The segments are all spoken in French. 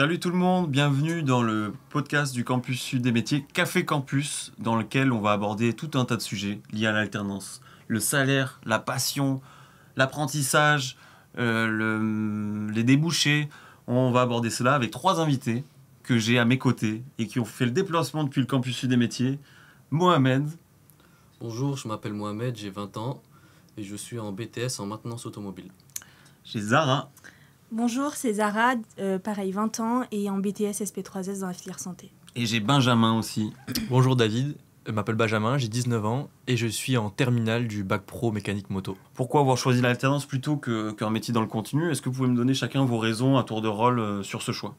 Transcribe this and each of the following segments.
Salut tout le monde, bienvenue dans le podcast du Campus Sud des métiers, Café Campus, dans lequel on va aborder tout un tas de sujets liés à l'alternance. Le salaire, la passion, l'apprentissage, les débouchés. On va aborder cela avec 3 invités que j'ai à mes côtés et qui ont fait le déplacement depuis le Campus Sud des métiers. Mohamed. Bonjour, je m'appelle Mohamed, j'ai 20 ans et je suis en BTS en maintenance automobile. J'ai Zara. Bonjour, c'est Zara, pareil 20 ans et en BTS SP3S dans la filière santé. Et j'ai Benjamin aussi. Bonjour David, je m'appelle Benjamin, j'ai 19 ans et je suis en terminale du bac pro mécanique moto. Pourquoi avoir choisi l'alternance plutôt qu'un métier dans le continu? Est-ce que vous pouvez me donner chacun vos raisons à tour de rôle sur ce choix?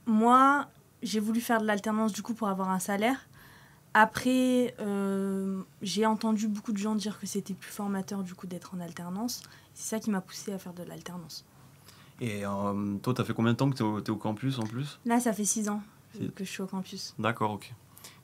Moi, j'ai voulu faire de l'alternance du coup pour avoir un salaire. Après, j'ai entendu beaucoup de gens dire que c'était plus formateur du coup d'être en alternance. C'est ça qui m'a poussée à faire de l'alternance. Et toi, t'as fait combien de temps que t'es au campus en plus? Là, ça fait 6 ans que je suis au campus. D'accord, ok.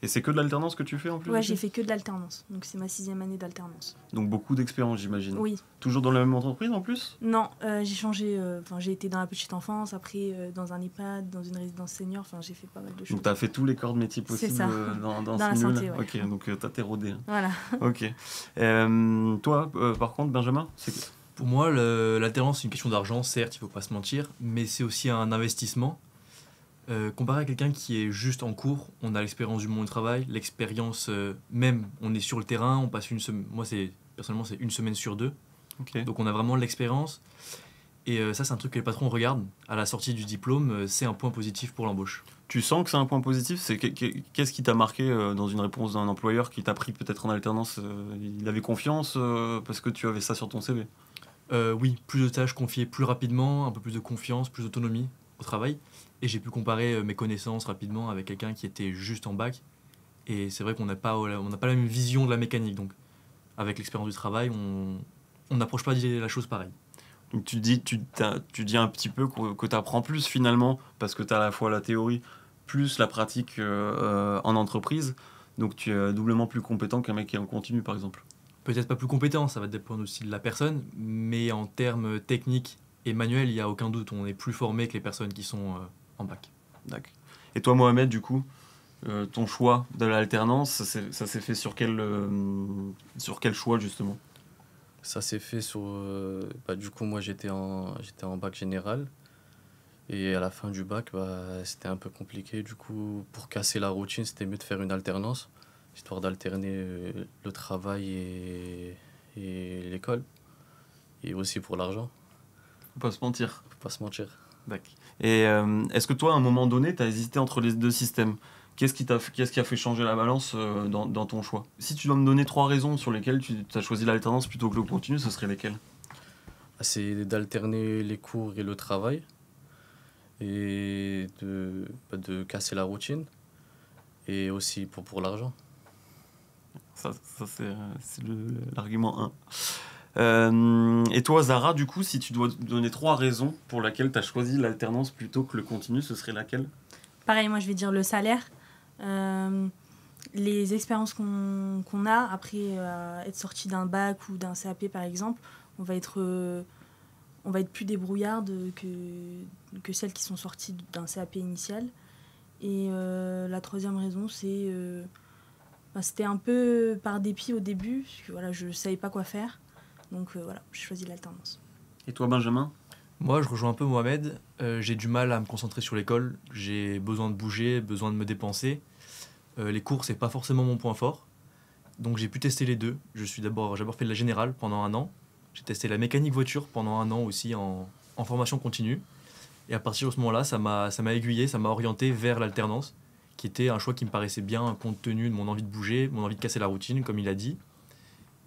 Et c'est que de l'alternance que tu fais en plus? Ouais, j'ai fait que de l'alternance. Donc c'est ma 6e année d'alternance. Donc beaucoup d'expérience, j'imagine. Oui. Toujours dans la même entreprise en plus? Non, j'ai changé. J'ai été dans la petite enfance, après dans un EHPAD, dans une résidence senior. Enfin, j'ai fait pas mal de choses. Donc t'as fait tous les corps de métier possibles ça. Dans la ce santé, milieu-là. ouais. Ok, donc t'es rodé. Voilà. Ok. Toi, par contre, Benjamin, c'est... Pour moi, l'alternance c'est une question d'argent, certes, il ne faut pas se mentir, mais c'est aussi un investissement. Comparé à quelqu'un qui est juste en cours, on a l'expérience du monde du travail, l'expérience même, on est sur le terrain, on passe une semaine, moi personnellement c'est 1 semaine sur 2, Ok. donc on a vraiment de l'expérience. Et ça c'est un truc que les patrons regardent à la sortie du diplôme, c'est un point positif pour l'embauche. Tu sens que c'est un point positif? Qu'est-ce qui t'a marqué dans une réponse d'un employeur qui t'a pris peut-être en alternance? Il avait confiance parce que tu avais ça sur ton CV? Oui, plus de tâches confiées plus rapidement, un peu plus de confiance, plus d'autonomie au travail. Et j'ai pu comparer mes connaissances rapidement avec quelqu'un qui était juste en bac. Et c'est vrai qu'on n'a pas la même vision de la mécanique. Donc, avec l'expérience du travail, on n'approche pas la chose pareil. Donc tu dis un petit peu que tu apprends plus finalement, parce que tu as à la fois la théorie plus la pratique en entreprise. Donc tu es doublement plus compétent qu'un mec qui est en continu, par exemple. Peut-être pas plus compétent, ça va dépendre aussi de la personne. Mais en termes techniques et manuels, il n'y a aucun doute. On est plus formé que les personnes qui sont en bac. D'accord. Et toi, Mohamed, du coup, ton choix de l'alternance, ça s'est fait sur quel choix, justement? Ça s'est fait sur... du coup, moi j'étais en bac général et à la fin du bac, c'était un peu compliqué. Du coup, pour casser la routine, c'était mieux de faire une alternance, histoire d'alterner le travail et l'école. Et aussi pour l'argent, Faut pas se mentir. faut pas se mentir. D'accord. Et est-ce que toi, à un moment donné, tu as hésité entre les deux systèmes? Qu'est-ce qui a fait changer la balance dans ton choix? Si tu dois me donner 3 raisons sur lesquelles tu as choisi l'alternance plutôt que le continu, ce serait lesquelles? C'est d'alterner les cours et le travail et de casser la routine et aussi pour l'argent. Ça c'est l'argument 1. Et toi, Zara, du coup, si tu dois donner 3 raisons pour lesquelles tu as choisi l'alternance plutôt que le continu, ce serait laquelle? Pareil, moi je vais dire le salaire. Les expériences qu'on a après être sorti d'un bac ou d'un CAP par exemple, on va être plus débrouillarde que celles qui sont sorties d'un CAP initial. Et la 3e raison, c'était un peu par dépit au début, parce que voilà, je ne savais pas quoi faire. Donc voilà, j'ai choisi l'alternance. Et toi, Benjamin? Moi, je rejoins un peu Mohamed. J'ai du mal à me concentrer sur l'école. J'ai besoin de bouger, besoin de me dépenser. Les cours, c'est pas forcément mon point fort. Donc j'ai pu tester les deux. J'ai d'abord fait de la générale pendant 1 an. J'ai testé la mécanique voiture pendant 1 an aussi en formation continue. Et à partir de ce moment-là, ça m'a aiguillé, ça m'a orienté vers l'alternance, qui était un choix qui me paraissait bien compte tenu de mon envie de bouger, mon envie de casser la routine, comme il a dit,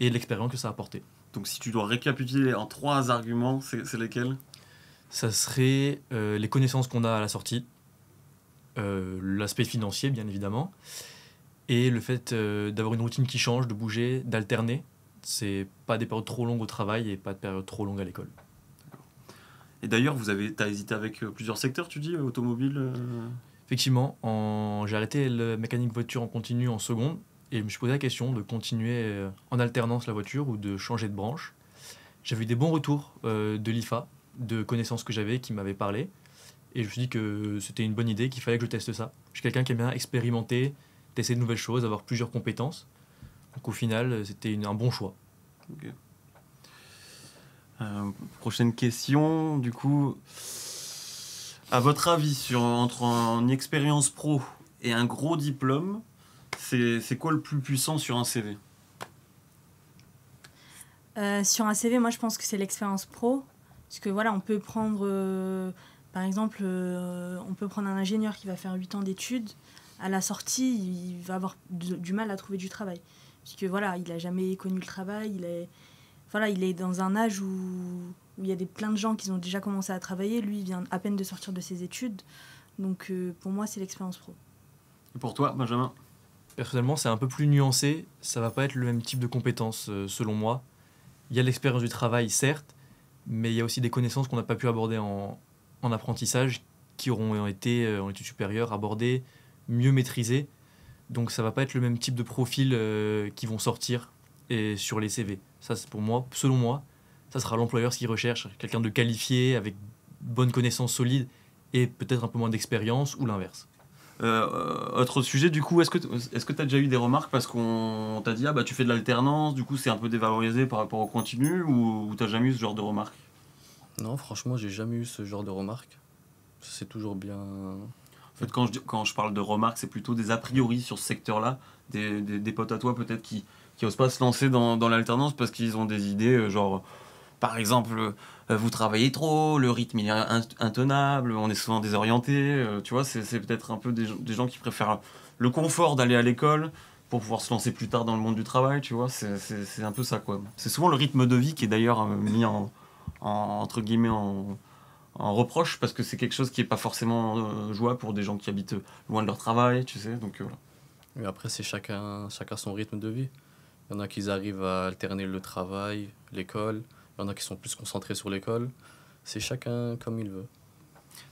et de l'expérience que ça a apporté. Donc si tu dois récapituler en 3 arguments, c'est lesquels? Ça serait les connaissances qu'on a à la sortie, l'aspect financier bien évidemment, et le fait d'avoir une routine qui change, de bouger, d'alterner. C'est pas des périodes trop longues au travail et pas de périodes trop longues à l'école. Et d'ailleurs, t'as hésité avec plusieurs secteurs, tu dis, automobile Effectivement, j'ai arrêté la mécanique voiture en continu en seconde et je me suis posé la question de continuer en alternance la voiture ou de changer de branche. J'avais eu des bons retours de l'IFA de connaissances que j'avais qui m'avaient parlé. Et je me suis dit que c'était une bonne idée, qu'il fallait que je teste ça. Je suis quelqu'un qui aime bien expérimenter, tester de nouvelles choses, avoir plusieurs compétences. Donc au final, c'était un bon choix. Ok. Prochaine question, du coup. À votre avis, entre une expérience pro et un gros diplôme, c'est quoi le plus puissant sur un CV? Sur un CV, moi je pense que c'est l'expérience pro. Parce que voilà, on peut prendre, par exemple, on peut prendre un ingénieur qui va faire 8 ans d'études. À la sortie, il va avoir du mal à trouver du travail. Parce que voilà, il n'a jamais connu le travail. Il est dans un âge où il y a plein de gens qui ont déjà commencé à travailler. Lui, il vient à peine de sortir de ses études. Donc pour moi, c'est l'expérience pro. Et pour toi, Benjamin? Personnellement, c'est un peu plus nuancé. Ça va pas être le même type de compétences, selon moi. Il y a l'expérience du travail, certes, mais il y a aussi des connaissances qu'on n'a pas pu aborder en apprentissage, qui auront été, en études supérieures, abordées, mieux maîtrisées. Donc ça va pas être le même type de profil qui vont sortir et sur les CV. Ça, c'est pour moi, selon moi, ça sera l'employeur ce qu'il recherche, quelqu'un de qualifié, avec bonnes connaissances solides et peut-être un peu moins d'expérience, ou l'inverse. Autre sujet, du coup, est-ce que tu as déjà eu des remarques parce qu'on t'a dit tu fais de l'alternance, du coup c'est un peu dévalorisé par rapport au continu, ou t'as jamais eu ce genre de remarques? Non, franchement, j'ai jamais eu ce genre de remarques. C'est toujours bien. En fait, quand je parle de remarques, c'est plutôt des a priori sur ce secteur-là, des potes à toi peut-être qui osent pas se lancer dans l'alternance parce qu'ils ont des idées genre, par exemple, vous travaillez trop, le rythme il est intenable, on est souvent désorienté, tu vois, c'est peut-être un peu des gens qui préfèrent le confort d'aller à l'école pour pouvoir se lancer plus tard dans le monde du travail, tu vois, c'est un peu ça, quoi. C'est souvent le rythme de vie qui est d'ailleurs mis entre guillemets en reproche, parce que c'est quelque chose qui n'est pas forcément jouable pour des gens qui habitent loin de leur travail, tu sais, donc voilà. Mais après, c'est chacun son rythme de vie. Il y en a qui arrivent à alterner le travail, l'école. Il y en a qui sont plus concentrés sur l'école. C'est chacun comme il veut.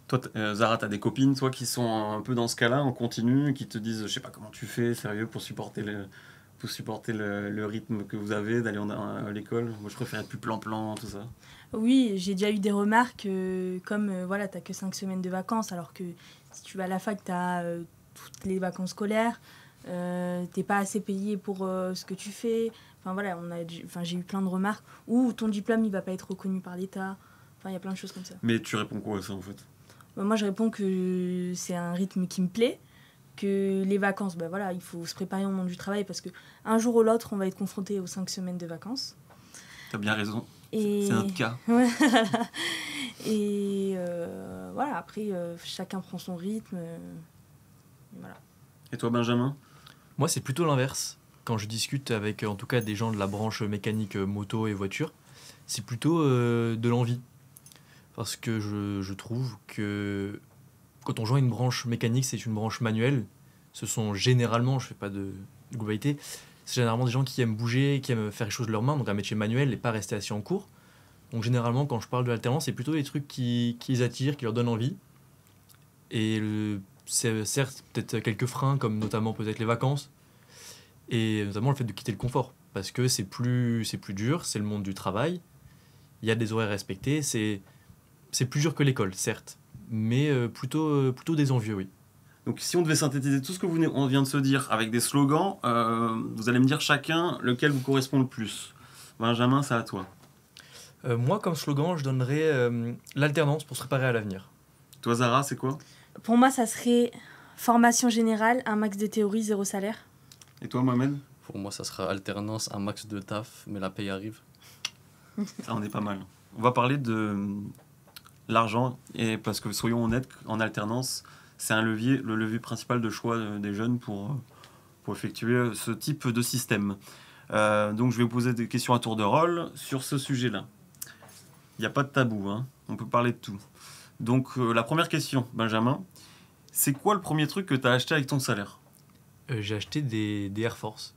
Toi, Zara, t'as des copines, toi, qui sont un peu dans ce cas-là, en continu, qui te disent, je sais pas comment tu fais, sérieux, pour supporter le rythme que vous avez, d'aller à l'école. Moi, je préfère être plus plan-plan, tout ça. Oui, j'ai déjà eu des remarques comme, voilà, t'as que 5 semaines de vacances, alors que si tu vas à la fac, t'as toutes les vacances scolaires, t'es pas assez payé pour ce que tu fais. Enfin voilà, j'ai eu plein de remarques où ton diplôme il va pas être reconnu par l'État. Enfin, il y a plein de choses comme ça. Mais tu réponds quoi à ça, en fait? Moi, je réponds que c'est un rythme qui me plaît, que les vacances, voilà, il faut se préparer au monde du travail parce qu'un jour ou l'autre, on va être confronté aux 5 semaines de vacances. T'as bien raison. Et... C'est notre cas. Et voilà, après, chacun prend son rythme. Voilà. Et toi, Benjamin? Moi, c'est plutôt l'inverse. Quand je discute avec, en tout cas, des gens de la branche mécanique, moto et voiture, c'est plutôt de l'envie. Parce que je trouve que quand on joint une branche mécanique, c'est une branche manuelle. Ce sont généralement, je ne fais pas de globalité, c'est généralement des gens qui aiment bouger, qui aiment faire les choses de leurs mains, donc un métier manuel et pas rester assis en cours. Donc généralement, quand je parle de l'alternance, c'est plutôt des trucs qui les attirent, qui leur donnent envie. Et c'est certes peut-être quelques freins, comme notamment peut-être les vacances, et notamment le fait de quitter le confort. Parce que c'est plus dur, c'est le monde du travail, il y a des horaires respectés, c'est plus dur que l'école, certes, mais plutôt des envieux, oui. Donc si on devait synthétiser tout ce que on vient de se dire avec des slogans, vous allez me dire chacun lequel vous correspond le plus. Benjamin, c'est à toi. Moi, comme slogan, je donnerais l'alternance pour se préparer à l'avenir. Toi, Zara, c'est quoi? Pour moi, ça serait formation générale, un max de théorie, 0 salaire. Et toi, Mohamed? Pour moi, ça sera alternance, un max de taf, mais la paye arrive. Ça, on est pas mal. On va parler de l'argent, et parce que soyons honnêtes, en alternance, c'est le levier principal de choix des jeunes pour effectuer ce type de système. Donc je vais vous poser des questions à tour de rôle sur ce sujet-là. Il n'y a pas de tabou, hein. On peut parler de tout. Donc la première question, Benjamin, c'est quoi le premier truc que tu as acheté avec ton salaire? J'ai acheté des Air Force.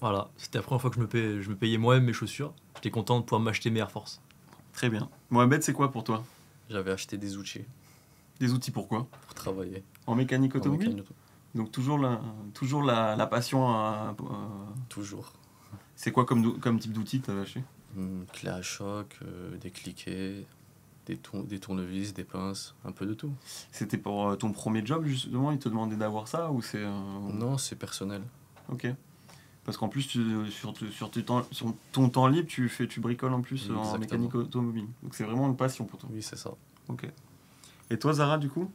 Voilà, c'était la première fois que je me payais moi-même mes chaussures. J'étais content de pouvoir m'acheter mes Air Force. Très bien. Mohamed, c'est quoi pour toi? J'avais acheté des outils Des outils pourquoi? pour travailler. En mécanique En automobile? mécanique auto. Donc toujours la passion. Toujours. C'est quoi comme type d'outil que tu as acheté? Clé à choc, des cliquets. des tournevis, des pinces, un peu de tout. C'était pour ton premier job, justement, ils te demandaient d'avoir ça ou c'est... Non, c'est personnel. Ok. Parce qu'en plus, sur ton temps libre, tu bricoles en plus en Exactement. mécanique automobile. Donc c'est vraiment une passion pour toi. Oui, c'est ça. Ok. Et toi, Zara, du coup?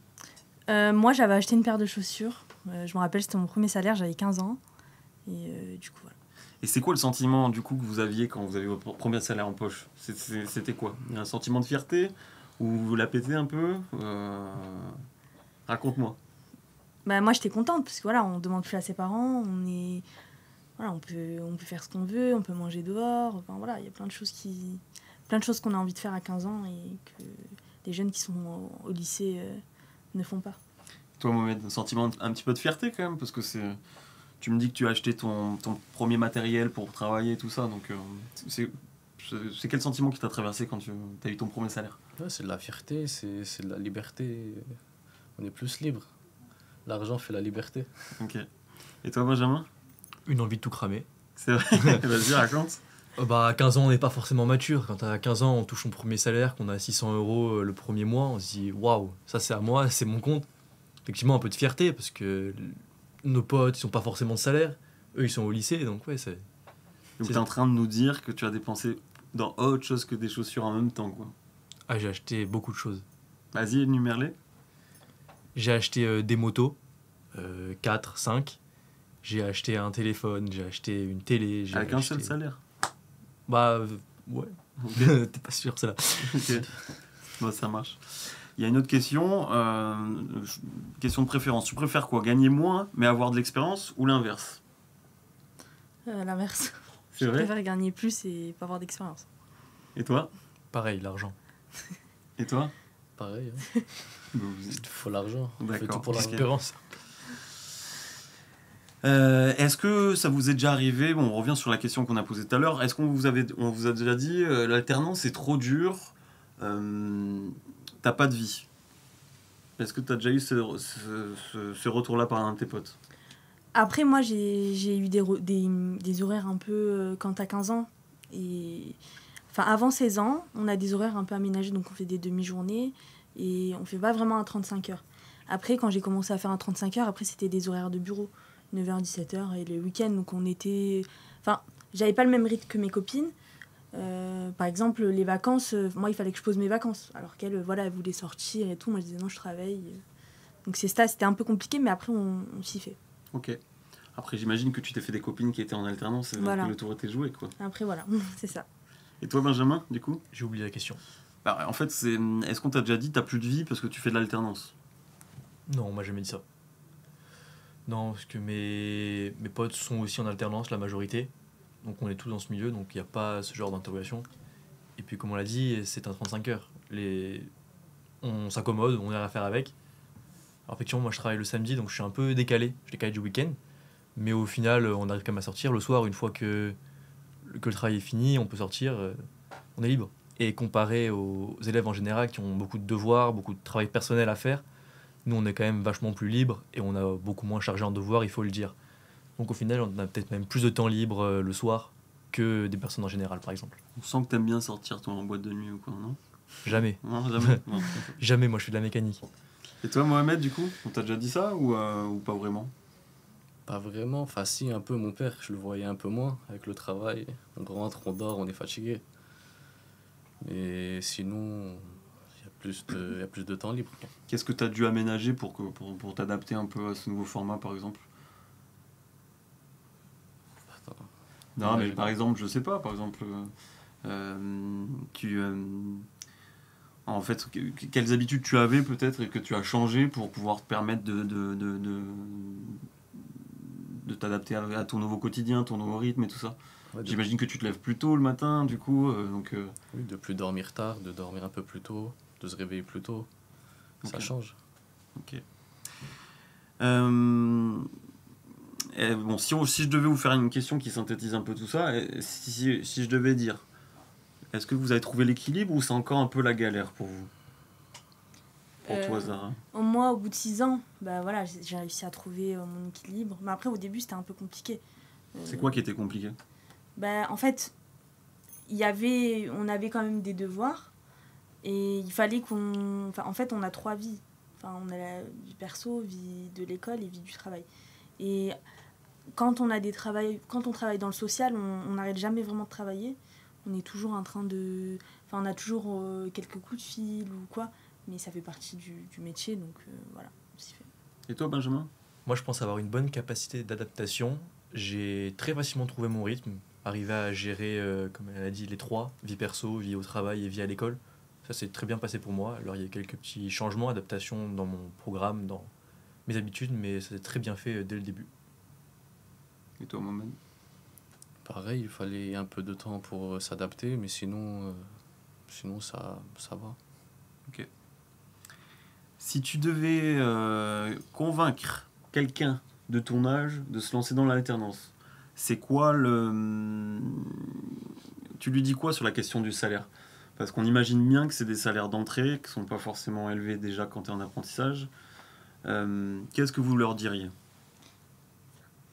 Moi, j'avais acheté une paire de chaussures. Je me rappelle, c'était mon premier salaire, j'avais 15 ans. Et du coup, voilà. Et c'est quoi le sentiment, du coup, que vous aviez quand vous avez votre premier salaire en poche? C'était quoi? Un sentiment de fierté? Ou vous la pétez un peu? Raconte-moi. Bah, moi, j'étais contente parce que voilà, on demande plus à ses parents. Voilà, on peut faire ce qu'on veut, on peut manger dehors. Enfin, voilà, il y a plein de choses qu'on a envie de faire à 15 ans et que les jeunes qui sont au lycée ne font pas. Toi, Mohamed, un sentiment un petit peu de fierté quand même, parce que tu me dis que tu as acheté ton premier matériel pour travailler et tout ça, donc c'est quel sentiment qui t'a traversé quand tu as eu ton premier salaire? Ouais, c'est de la fierté, c'est de la liberté. On est plus libre. L'argent fait la liberté. Ok. Et toi, Benjamin? Une envie de tout cramer. C'est vrai. Vas-y, raconte. À 15 ans, on n'est pas forcément mature. Quand à 15 ans, on touche son premier salaire, qu'on a 600 € le premier mois, on se dit waouh, ça c'est à moi, c'est mon compte. Effectivement, un peu de fierté parce que nos potes, ils sont pas forcément de salaire. Eux, ils sont au lycée, donc ouais, c'est. Donc, tu es en train de nous dire que tu as dépensé dans autre chose que des chaussures en même temps, quoi. Ah, j'ai acheté beaucoup de choses. Vas-y, énumère-les. J'ai acheté des motos, 4, 5. J'ai acheté un téléphone, j'ai acheté une télé. Avec un seul salaire. Ouais. Ok. T'es pas sûr, c'est là. Ok. Bon, ça marche. Il y a une autre question. Question de préférence. Tu préfères quoi? Gagner moins, mais avoir de l'expérience ou l'inverse? L'inverse. C'est Je vrai? préfère gagner plus et pas avoir d'expérience. Et toi? Pareil, l'argent. Et toi? Pareil, hein. Il faut l'argent. On fait D'accord. tout pour l'argent. L'espérance. Est-ce que ça vous est déjà arrivé? Bon, on revient sur la question qu'on a posée tout à l'heure. Est-ce on vous a déjà dit l'alternance c'est trop dur, t'as pas de vie? Est-ce que t'as déjà eu ce retour-là par un de tes potes? Après, moi, j'ai eu des horaires un peu quand t'as 15 ans. Et... Enfin, avant 16 ans, on a des horaires un peu aménagés, donc on fait des demi-journées et on fait pas vraiment un 35 heures. Après, quand j'ai commencé à faire un 35 heures, après, c'était des horaires de bureau, 9h, 17h et le week-end. Donc on était... Enfin, j'avais pas le même rythme que mes copines. Par exemple, les vacances, moi, il fallait que je pose mes vacances. Alors qu'elles, voilà, elles voulaient sortir et tout. Moi, je disais non, je travaille. Donc c'est ça, c'était un peu compliqué, mais après, on s'y fait. Ok. Après, j'imagine que tu t'es fait des copines qui étaient en alternance et Voilà. que le tour était joué, quoi. Après, voilà, c'est ça. Et toi, Benjamin, du coup? J'ai oublié la question. Bah, en fait, est-ce qu'on t'a déjà dit t'as plus de vie parce que tu fais de l'alternance? Non, on m'a jamais dit ça. Non, parce que mes potes sont aussi en alternance, la majorité. Donc on est tous dans ce milieu, donc il n'y a pas ce genre d'interrogation. Et puis comme on l'a dit, c'est un 35 heures. On s'accommode, on a rien à faire avec. Alors effectivement, moi je travaille le samedi, donc je suis un peu décalé. Je décale du week-end. Mais au final, on arrive quand même à sortir. Le soir, une fois que le travail est fini, on peut sortir, on est libre. Et comparé aux élèves en général qui ont beaucoup de devoirs, beaucoup de travail personnel à faire, nous on est quand même vachement plus libre et on a beaucoup moins chargé en devoirs, il faut le dire. Donc au final, on a peut-être même plus de temps libre le soir que des personnes en général, par exemple. On sent que t'aimes bien sortir, toi, en boîte de nuit ou quoi, non? Jamais. Non, jamais. Non. Jamais, moi je fais de la mécanique. Et toi, Mohamed, du coup, on t'a déjà dit ça ou pas vraiment? Pas vraiment. Enfin, si, un peu. Mon père, je le voyais un peu moins avec le travail. On rentre, on dort, on est fatigué. Mais sinon, il y a plus de temps libre, quoi. Qu'est-ce que t'as dû aménager pour t'adapter un peu à ce nouveau format, par exemple? Attends. Non, Ouais, mais par exemple, je sais pas, par exemple, en fait, quelles habitudes tu avais peut-être et que tu as changé pour pouvoir te permettre de t'adapter à ton nouveau quotidien, ton nouveau rythme et tout ça. Ouais, J'imagine que tu te lèves plus tôt le matin, du coup, oui, de plus dormir tard, de dormir un peu plus tôt, de se réveiller plus tôt. Ça Ok. change. Ok. Bon, si je devais vous faire une question qui synthétise un peu tout ça, si je devais dire, est-ce que vous avez trouvé l'équilibre ou c'est encore un peu la galère pour vous? Pour toi, Zara? Moi, au bout de 6 ans, bah, voilà, j'ai réussi à trouver mon équilibre. Mais après, au début, c'était un peu compliqué. C'est quoi qui était compliqué? Bah, en fait, on avait quand même des devoirs. Et il fallait qu'on... Enfin, en fait, on a 3 vies. Enfin, on a la vie perso, vie de l'école et vie du travail. Et quand on travaille dans le social, on n'arrête jamais vraiment de travailler. On est toujours en train de... Enfin, on a toujours quelques coups de fil ou quoi, mais ça fait partie du métier, donc voilà, on s'y fait. Et toi, Benjamin? Moi, je pense avoir une bonne capacité d'adaptation. J'ai très facilement trouvé mon rythme, arrivé à gérer, comme elle a dit, les 3, vie perso, vie au travail et vie à l'école. Ça s'est très bien passé pour moi. Alors, il y a quelques petits changements, adaptations dans mon programme, dans mes habitudes, mais ça s'est très bien fait dès le début. Et toi, Mohamed? Pareil, il fallait un peu de temps pour s'adapter, mais sinon ça va. Ok. Si tu devais convaincre quelqu'un de ton âge de se lancer dans l'alternance, c'est quoi le... Tu lui dis quoi sur la question du salaire? Parce qu'on imagine bien que c'est des salaires d'entrée qui sont pas forcément élevés déjà quand tu es en apprentissage. Qu'est-ce que vous leur diriez?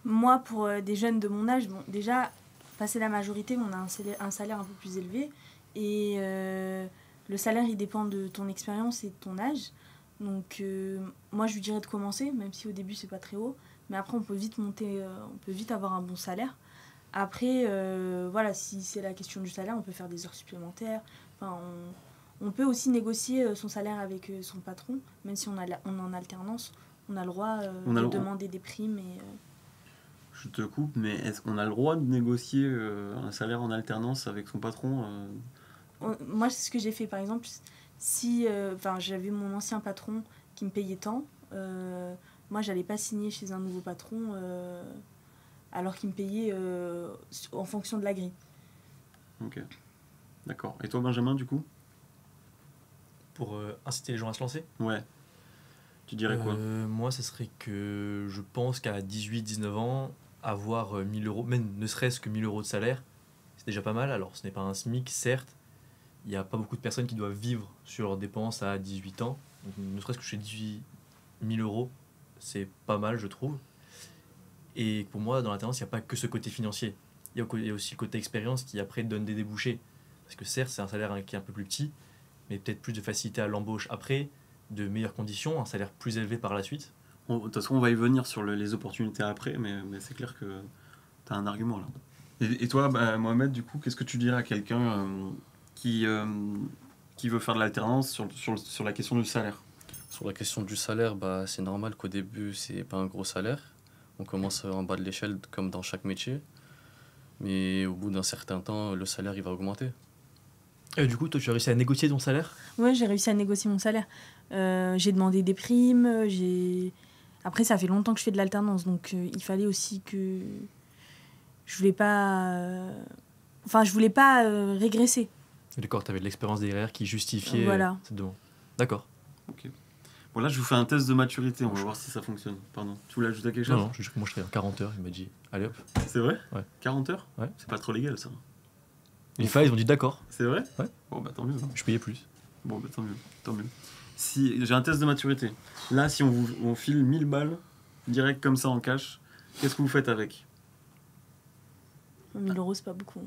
Moi, pour des jeunes de mon âge, bon, déjà, passé la majorité, on a un salaire un peu plus élevé. Et le salaire, il dépend de ton expérience et de ton âge. Donc, moi, je lui dirais de commencer, même si au début, c'est pas très haut. Mais après, on peut vite monter, on peut vite avoir un bon salaire. Après, voilà, si c'est la question du salaire, on peut faire des heures supplémentaires. Enfin, on peut aussi négocier son salaire avec son patron, même si on est en alternance. On a le droit de demander des primes. Et, Je te coupe, mais est-ce qu'on a le droit de négocier un salaire en alternance avec son patron Moi, c'est ce que j'ai fait. Par exemple, si j'avais mon ancien patron qui me payait tant, moi, j'allais pas signer chez un nouveau patron alors qu'il me payait en fonction de la grille. Ok, d'accord. Et toi, Benjamin, du coup? Pour inciter les gens à se lancer, Ouais. Tu dirais quoi? moi, ce serait que je pense qu'à 18-19 ans, avoir 1000 euros, même ne serait-ce que 1000 euros de salaire, c'est déjà pas mal. Alors, ce n'est pas un SMIC, certes. Il n'y a pas beaucoup de personnes qui doivent vivre sur leurs dépenses à 18 ans. Donc, ne serait-ce que chez 18 000 euros, c'est pas mal, je trouve. Et pour moi, dans l'alternance, il n'y a pas que ce côté financier. Il y a aussi le côté expérience qui, après, donne des débouchés. Parce que certes, c'est un salaire qui est un peu plus petit, mais peut-être plus de facilité à l'embauche après, de meilleures conditions, un salaire plus élevé par la suite. De toute façon, on va y venir sur les opportunités après, mais c'est clair que tu as un argument là. Et toi, Mohamed, du coup, qu'est-ce que tu dirais à quelqu'un qui veut faire de l'alternance sur la question du salaire? Sur la question du salaire, c'est normal qu'au début, c'est pas un gros salaire. On commence en bas de l'échelle comme dans chaque métier. Mais au bout d'un certain temps, le salaire il va augmenter. Et du coup, toi, tu as réussi à négocier ton salaire? Ouais, j'ai réussi à négocier mon salaire. J'ai demandé des primes. Après, ça fait longtemps que je fais de l'alternance, donc il fallait aussi que... Je voulais pas régresser. D'accord, tu avais de l'expérience derrière qui justifiait Voilà. cette demande. D'accord. Ok. Bon, là, je vous fais un test de maturité, on va voir si ça fonctionne. Pardon. Tu voulais ajouter quelque chose? Non, moi je serais en 40 heures, il m'a dit. Allez hop. C'est vrai? Ouais. 40 heures? Ouais. C'est pas trop légal, ça. Les FA, ils ont dit d'accord. C'est vrai? Ouais. Bon, bah tant mieux. Hein. Je payais plus. Bon, bah tant mieux. Tant mieux. Si, j'ai un test de maturité. Là, si on file 1000 balles, direct comme ça en cash, qu'est-ce que vous faites avec? 1000 euros, c'est pas beaucoup.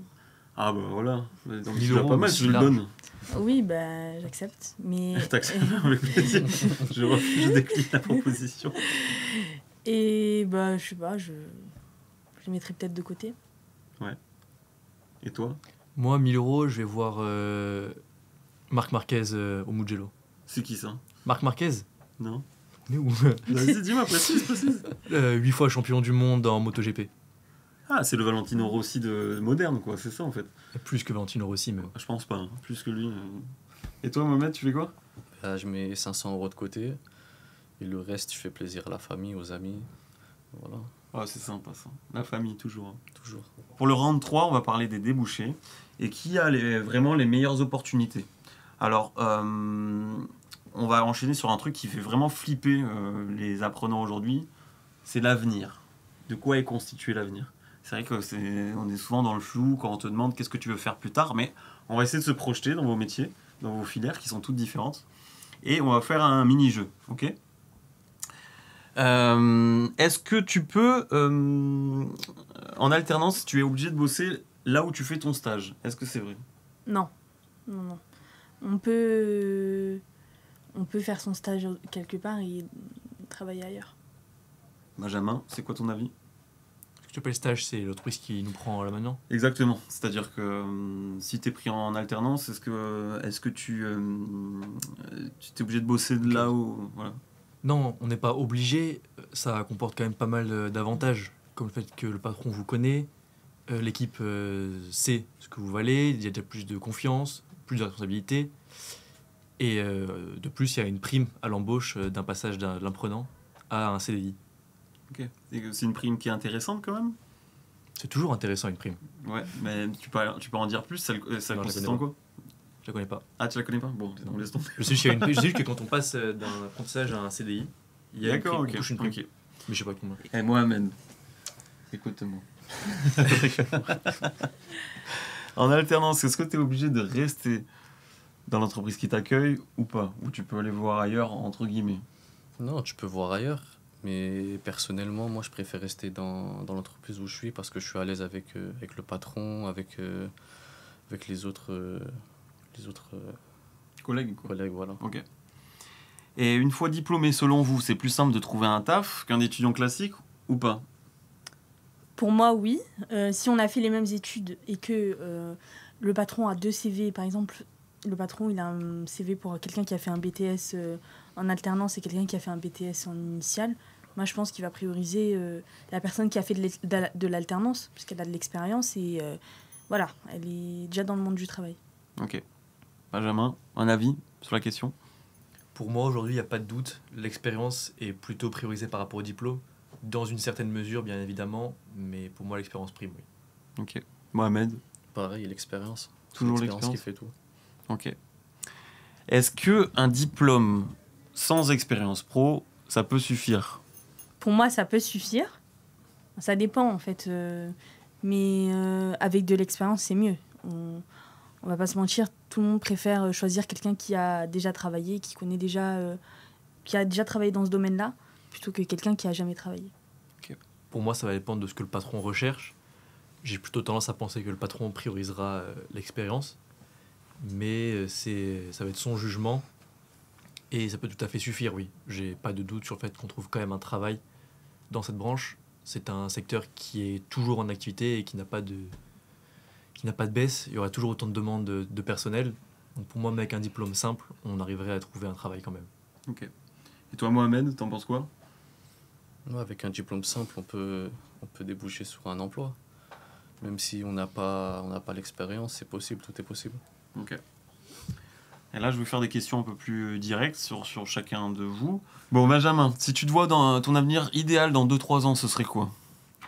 Ah bah voilà. Donc, 1000 c'est déjà euros, pas mal, c'est je le large. donne. Oui, j'accepte. Mais... T'acceptes avec plaisir. Je décline la proposition. Et je sais pas, je les mettrai peut-être de côté. Et toi? Moi, 1000 euros, je vais voir Marc Marquez au Mugello. C'est qui ça? Marc Marquez? Non? On est où? Vas-y, dis-moi, précise. 8 fois champion du monde en MotoGP. Ah, c'est le Valentino Rossi de moderne, quoi. C'est ça, en fait. Plus que Valentino Rossi, mais... Je pense pas. Hein. Plus que lui. Et toi, Mohamed, tu fais quoi? Là, je mets 500 euros de côté. Et le reste, je fais plaisir à la famille, aux amis. Voilà, Ah, c'est sympa, ça. La famille, toujours. Hein. toujours. Pour le round 3, on va parler des débouchés. Et qui a vraiment les meilleures opportunités. Alors, on va enchaîner sur un truc qui fait vraiment flipper les apprenants aujourd'hui. C'est l'avenir. De quoi est constitué l'avenir? C'est vrai qu'on est souvent dans le flou quand on te demande qu'est-ce que tu veux faire plus tard, mais on va essayer de se projeter dans vos métiers, dans vos filières qui sont toutes différentes. Et on va faire un mini-jeu, ok? Est-ce que tu peux, en alternance, tu es obligé de bosser là où tu fais ton stage? Est-ce que c'est vrai? Non. on peut faire son stage quelque part et travailler ailleurs. Benjamin, c'est quoi ton avis? Ce que tu appelles stage, c'est l'entreprise qui nous prend là maintenant. Exactement. C'est-à-dire que si tu es pris en alternance, est-ce que tu es obligé de bosser de là où... Voilà. Non, on n'est pas obligé. Ça comporte quand même pas mal d'avantages, comme le fait que le patron vous connaît, l'équipe sait ce que vous valez, il y a déjà plus de confiance, plus de responsabilité. Et de plus, il y a une prime à l'embauche d'un passage d'un prenant à un CDI. Ok. Et c'est une prime qui est intéressante quand même? C'est toujours intéressant une prime. Ouais, mais tu peux en dire plus? Ça Non, je la consiste connais en pas. quoi? Je la connais pas. Ah, tu la connais pas? Bon, on laisse tomber. Je sais qu'il y a une prime. Je sais que quand on passe d'un apprentissage à un CDI, il y a une prime, D'accord, on ok. touche une prime. Ok. Mais je sais pas combien. Eh, Mohamed, écoute-moi. En alternance, est-ce que tu es obligé de rester dans l'entreprise qui t'accueille ou pas? Ou tu peux aller voir ailleurs, entre guillemets? Non, tu peux voir ailleurs. Mais personnellement, moi, je préfère rester dans l'entreprise où je suis parce que je suis à l'aise avec le patron, avec les autres Collègue, quoi. collègues. Voilà. Ok. Et une fois diplômé, selon vous, c'est plus simple de trouver un taf qu'un étudiant classique ou pas? Pour moi, oui. Si on a fait les mêmes études et que le patron a 2 CV, par exemple, le patron il a un CV pour quelqu'un qui a fait un BTS en alternance et quelqu'un qui a fait un BTS en initial, moi je pense qu'il va prioriser la personne qui a fait de l'alternance, puisqu'elle a de l'expérience et voilà, elle est déjà dans le monde du travail. Ok. Benjamin, un avis sur la question? Pour moi, aujourd'hui, il n'y a pas de doute. L'expérience est plutôt priorisée par rapport au diplôme. Dans une certaine mesure, bien évidemment. Mais pour moi, l'expérience prime, oui. Ok. Mohamed? Pareil, l'expérience. C'est Toujours l'expérience qui l'expérience? fait tout. Ok. Est-ce que un diplôme sans expérience pro, ça peut suffire? Pour moi, ça peut suffire. Ça dépend en fait. Mais avec de l'expérience, c'est mieux. On va pas se mentir, tout le monde préfère choisir quelqu'un qui a déjà travaillé, qui connaît déjà, qui a déjà travaillé dans ce domaine-là, plutôt que quelqu'un qui a jamais travaillé. Pour moi, ça va dépendre de ce que le patron recherche. J'ai plutôt tendance à penser que le patron priorisera l'expérience. Mais ça va être son jugement. Et ça peut tout à fait suffire, oui. J'ai pas de doute sur le fait qu'on trouve quand même un travail dans cette branche. C'est un secteur qui est toujours en activité et qui n'a pas de baisse. Il y aura toujours autant de demandes de personnel. Donc pour moi, avec un diplôme simple, on arriverait à trouver un travail quand même. Ok. Et toi, Mohamed, t'en penses quoi? Ouais, avec un diplôme simple, on peut déboucher sur un emploi. Même si on n'a pas l'expérience, c'est possible, tout est possible. Ok. Et là, je vais faire des questions un peu plus directes sur chacun de vous. Bon, Benjamin, si tu te vois dans ton avenir idéal dans 2-3 ans, ce serait quoi?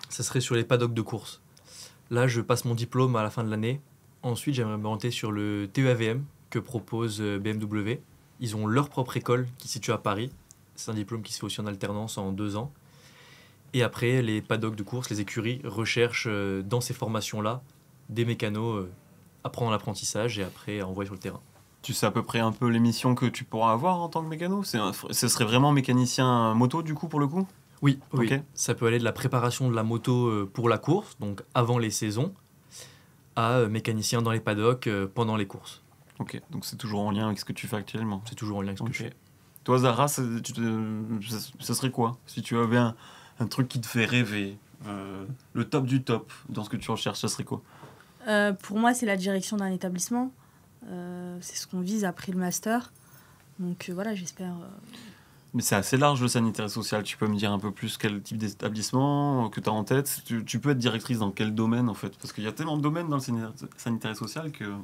Ça serait sur les paddocks de course. Là, je passe mon diplôme à la fin de l'année. Ensuite, j'aimerais m'orienter sur le TEAVM que propose BMW. Ils ont leur propre école qui se situe à Paris. C'est un diplôme qui se fait aussi en alternance en 2 ans. Et après, les paddocks de course, les écuries, recherchent dans ces formations-là des mécanos à prendre en apprentissage et après à envoyer sur le terrain. Tu sais à peu près un peu les missions que tu pourras avoir en tant que mécano? Ce serait vraiment mécanicien moto, du coup, pour le coup? Oui, Ok. ça peut aller de la préparation de la moto pour la course, donc avant les saisons, à mécanicien dans les paddocks pendant les courses. Ok, donc c'est toujours en lien avec ce que tu fais actuellement. C'est toujours en lien avec ce que je Ok. fais. Toi, Zara, ça serait quoi? Si tu avais un truc qui te fait rêver, le top du top dans ce que tu recherches, ça serait quoi? Pour moi, c'est la direction d'un établissement. C'est ce qu'on vise après le master. Donc voilà, j'espère. Mais c'est assez large le sanitaire et social. Tu peux me dire un peu plus quel type d'établissement que tu as en tête? Tu peux être directrice dans quel domaine en fait? Parce qu'il y a tellement de domaines dans le sanitaire et social que je ne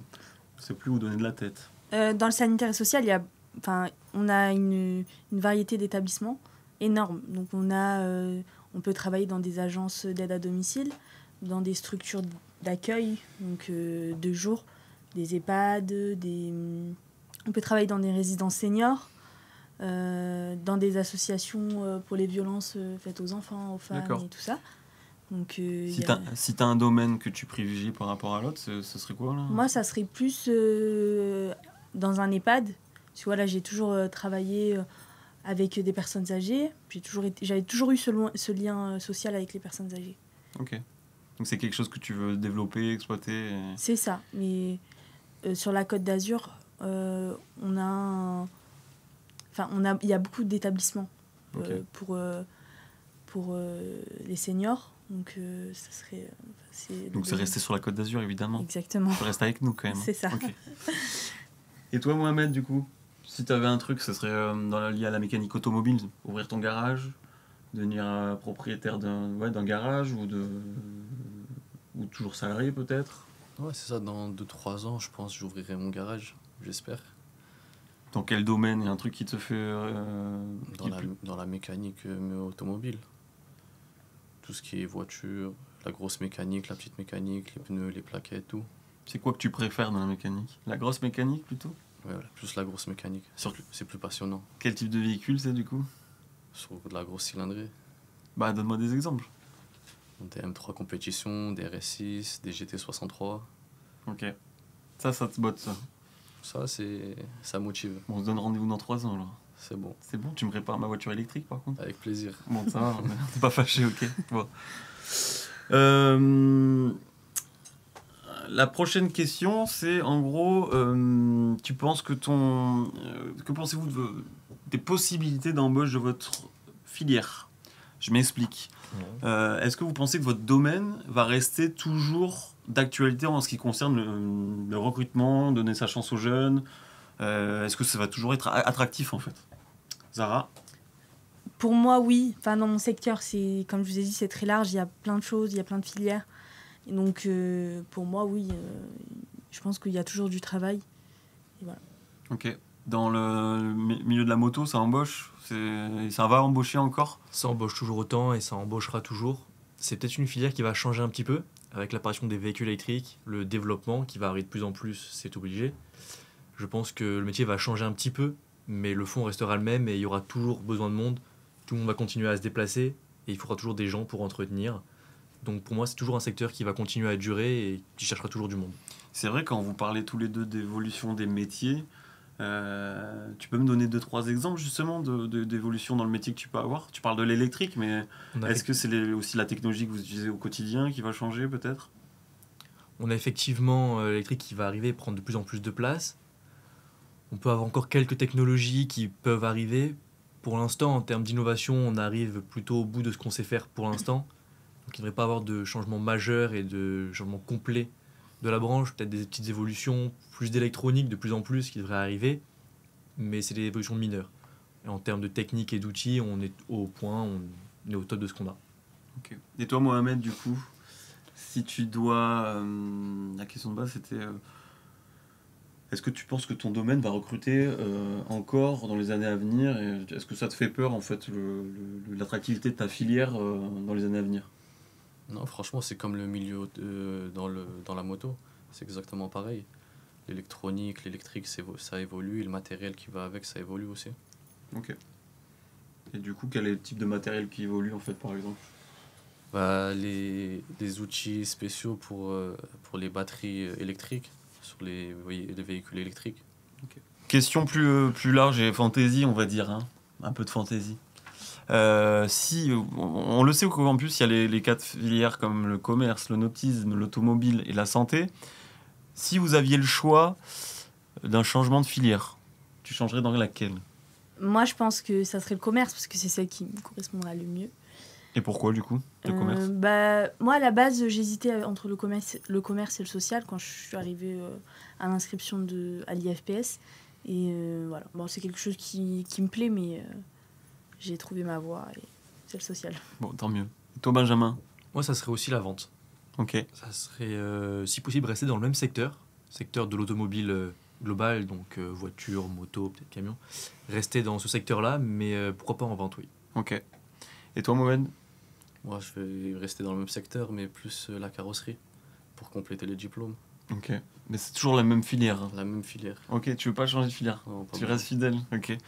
sais plus où donner de la tête. Dans le sanitaire et social, on a une variété d'établissements énorme. Donc on peut travailler dans des agences d'aide à domicile, dans des structures d'accueil, donc de jour, des EHPAD, on peut travailler dans des résidences seniors, dans des associations pour les violences faites aux enfants, aux femmes. D'accord. Et tout ça. Donc, Si tu as un domaine que tu privilégies par rapport à l'autre, ce serait quoi là? moi, ça serait plus dans un EHPAD. Parce que voilà, j'ai toujours travaillé avec des personnes âgées. J'avais toujours eu ce lien social avec les personnes âgées. Ok. Donc c'est quelque chose que tu veux développer, exploiter C'est ça. Mais sur la Côte d'Azur, on a il y a beaucoup d'établissements Ok. pour les seniors. Donc, ça serait... Donc c'est resté sur la Côte d'Azur, évidemment. Exactement. Tu restes avec nous, quand même. C'est ça. Ok. Et toi, Mohamed, du coup, si tu avais un truc, ce serait lié à la mécanique automobile, ouvrir ton garage, devenir propriétaire d'un garage ou toujours salarié, peut-être. Ouais, c'est ça, dans 2-3 ans, je pense, j'ouvrirai mon garage, j'espère. Dans quel domaine? Il y a un truc qui te fait... Dans la mécanique automobile. Tout ce qui est voiture, la grosse mécanique, la petite mécanique, les pneus, les plaquettes, tout. C'est quoi que tu préfères dans la mécanique? La grosse mécanique, plutôt? Ouais, voilà, plus la grosse mécanique. C'est plus passionnant. Quel type de véhicule, c'est, du coup? Sur de la grosse cylindrée. Bah, donne-moi des exemples. Des M3 compétition, des RS6, des GT63. Ok. Ça te botte, ça. Ça motive. Bon, on se donne rendez-vous dans 3 ans, alors. C'est bon. C'est bon, tu me prépares ma voiture électrique, par contre? Avec plaisir. Bon, ça va, on n'est pas fâché, ok. Bon. La prochaine question, c'est en gros, tu penses que que pensez-vous des possibilités d'embauche de votre filière? Je m'explique. Est-ce que vous pensez que votre domaine va rester toujours d'actualité en ce qui concerne le recrutement, donner sa chance aux jeunes? Est-ce que ça va toujours être attractif, en fait? Zara? Pour moi, oui. Enfin, dans mon secteur, comme je vous ai dit, c'est très large. Il y a plein de choses, il y a plein de filières. Et donc, pour moi, oui. Je pense qu'il y a toujours du travail. Et voilà. Ok. Dans le milieu de la moto, ça embauche? Ça va embaucher encore? Ça embauche toujours autant et ça embauchera toujours. C'est peut-être une filière qui va changer un petit peu avec l'apparition des véhicules électriques, le développement qui va arriver de plus en plus, c'est obligé. Je pense que le métier va changer un petit peu, mais le fond restera le même et il y aura toujours besoin de monde. Tout le monde va continuer à se déplacer et il faudra toujours des gens pour entretenir. Donc pour moi, c'est toujours un secteur qui va continuer à durer et qui cherchera toujours du monde. C'est vrai, quand vous parlez tous les deux d'évolution des métiers, tu peux me donner 2-3 exemples justement d'évolution dans le métier que tu peux avoir? Tu parles de l'électrique, mais est-ce que c'est aussi la technologie que vous utilisez au quotidien qui va changer peut-être? On a effectivement l'électrique qui va arriver et prendre de plus en plus de place. On peut avoir encore quelques technologies qui peuvent arriver. Pour l'instant, en termes d'innovation, on arrive plutôt au bout de ce qu'on sait faire pour l'instant. Donc il ne devrait pas avoir de changements majeurs et de changements complets de la branche. Peut-être des petites évolutions, plus d'électronique de plus en plus qui devraient arriver. Mais c'est des évolutions mineures. Et en termes de technique et d'outils, on est au point, on est au top de ce qu'on a. Ok. Et toi, Mohamed, du coup, si tu dois... la question de base, c'était... est-ce que tu penses que ton domaine va recruter encore dans les années à venir? Et est-ce que ça te fait peur, en fait, l'attractivité de ta filière dans les années à venir? Non, franchement, c'est comme le milieu dans la moto. C'est exactement pareil. L'électronique, l'électrique, ça évolue. Et le matériel qui va avec, ça évolue aussi. Ok. Et du coup, quel est le type de matériel qui évolue, en fait, par exemple? Bah, les outils spéciaux pour les batteries électriques sur les véhicules électriques. Question plus large et fantaisie, on va dire, hein. Un peu de fantaisie. Si on le sait au campus, il y a les 4 filières comme le commerce, le nautisme, l'automobile et la santé. Si vous aviez le choix d'un changement de filière, tu changerais dans laquelle? Moi, je pense que ça serait le commerce parce que c'est celle qui me correspondra le mieux. Et pourquoi, du coup, le commerce? Moi, à la base, j'hésitais entre le commerce et le social quand je suis arrivée à l'inscription à l'IFPS. Et voilà, bon, c'est quelque chose qui me plaît, mais j'ai trouvé ma voie et c'est le social. Bon, tant mieux. Et toi, Benjamin? Moi, ça serait aussi la vente. Ok. Ça serait, si possible, rester dans le même secteur de l'automobile globale, donc voiture, moto, peut-être camion. Rester dans ce secteur-là, mais pourquoi pas en vente, oui. Ok. Et toi, Mohamed? Moi, je vais rester dans le même secteur, mais plus la carrosserie, pour compléter les diplômes. Ok. Mais c'est toujours la même filière, hein. La même filière. Ok, tu veux pas changer de filière? Non, pas Tu vraiment. restes fidèle, ok.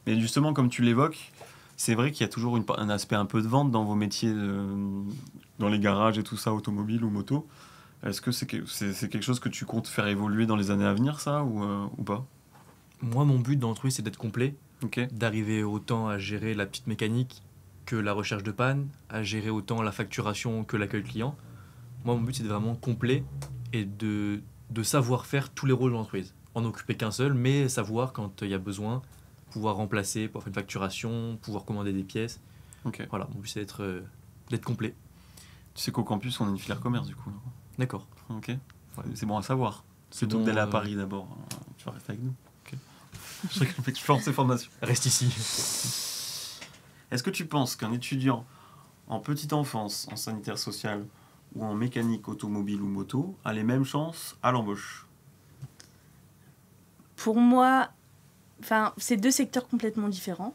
Mais justement, comme tu l'évoques, c'est vrai qu'il y a toujours un aspect un peu de vente dans vos métiers, dans les garages et tout ça, automobile ou moto. Est-ce que c'est quelque chose que tu comptes faire évoluer dans les années à venir, ça, ou pas? Moi, mon but dans l'entreprise, c'est d'être complet, Ok. d'arriver autant à gérer la petite mécanique que la recherche de panne, à gérer autant la facturation que l'accueil client. Moi, mon but, c'est de vraiment complet et de savoir faire tous les rôles de l'entreprise. en occuper qu'un seul, mais savoir quand il y a besoin, pouvoir remplacer, pouvoir faire une facturation, pouvoir commander des pièces. Ok. Voilà, mon but c'est d'être complet. Tu sais qu'au campus, on a une filière commerce, du coup. D'accord. Ok. C'est bon à savoir. Plutôt que d'aller à Paris d'abord. Tu vas rester avec nous. Ok. Je rigole, mais tu fais ces formations. Reste ici. Est-ce que tu penses qu'un étudiant en petite enfance, en sanitaire social ou en mécanique automobile ou moto a les mêmes chances à l'embauche? Pour moi, c'est deux secteurs complètement différents.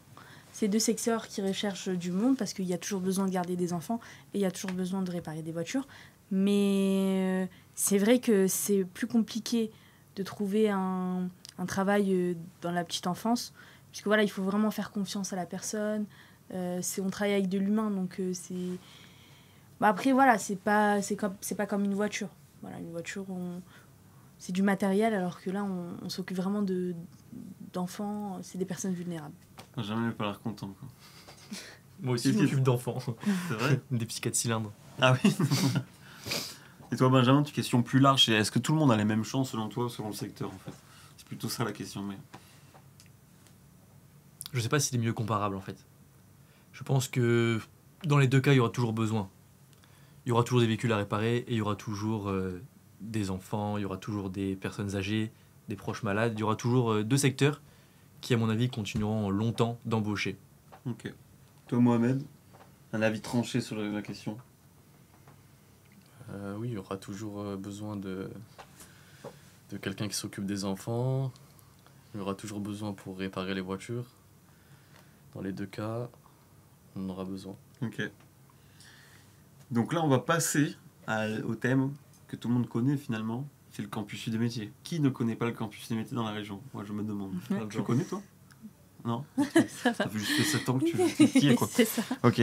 C'est deux secteurs qui recherchent du monde parce qu'il y a toujours besoin de garder des enfants et il y a toujours besoin de réparer des voitures. Mais c'est vrai que c'est plus compliqué de trouver un travail dans la petite enfance. Puisque voilà, il faut vraiment faire confiance à la personne. On travaille avec de l'humain, donc c'est... après, voilà, c'est pas comme une voiture. Voilà, une voiture, c'est du matériel, alors que là, on s'occupe vraiment d'enfants. C'est des personnes vulnérables. Jamais pas l'air content, quoi. Moi aussi, je m'occupe d'enfants. C'est vrai? Des petits 4 cylindres. Ah oui. Et toi, Benjamin, tu question plus large, c'est est-ce que tout le monde a les mêmes chances selon toi ou selon le secteur, en fait? C'est plutôt ça la question, mais... Je sais pas si c'est mieux comparable, en fait. Je pense que dans les deux cas, il y aura toujours besoin. Il y aura toujours des véhicules à réparer et il y aura toujours des enfants, il y aura toujours des personnes âgées, des proches malades. Il y aura toujours deux secteurs qui, à mon avis, continueront longtemps d'embaucher. Ok. Toi, Mohamed, un avis tranché sur la question? Oui, il y aura toujours besoin de quelqu'un qui s'occupe des enfants. Il y aura toujours besoin pour réparer les voitures. Dans les deux cas, on en aura besoin. Ok. Donc là, on va passer au thème que tout le monde connaît finalement, c'est le campus Sud des métiers. Qui ne connaît pas le campus Sud des métiers dans la région? Moi, je me demande. Tu le connais, toi? Non? Ça va. Ça fait juste 7 ans que tu y es, quoi. C'est ça. Ok.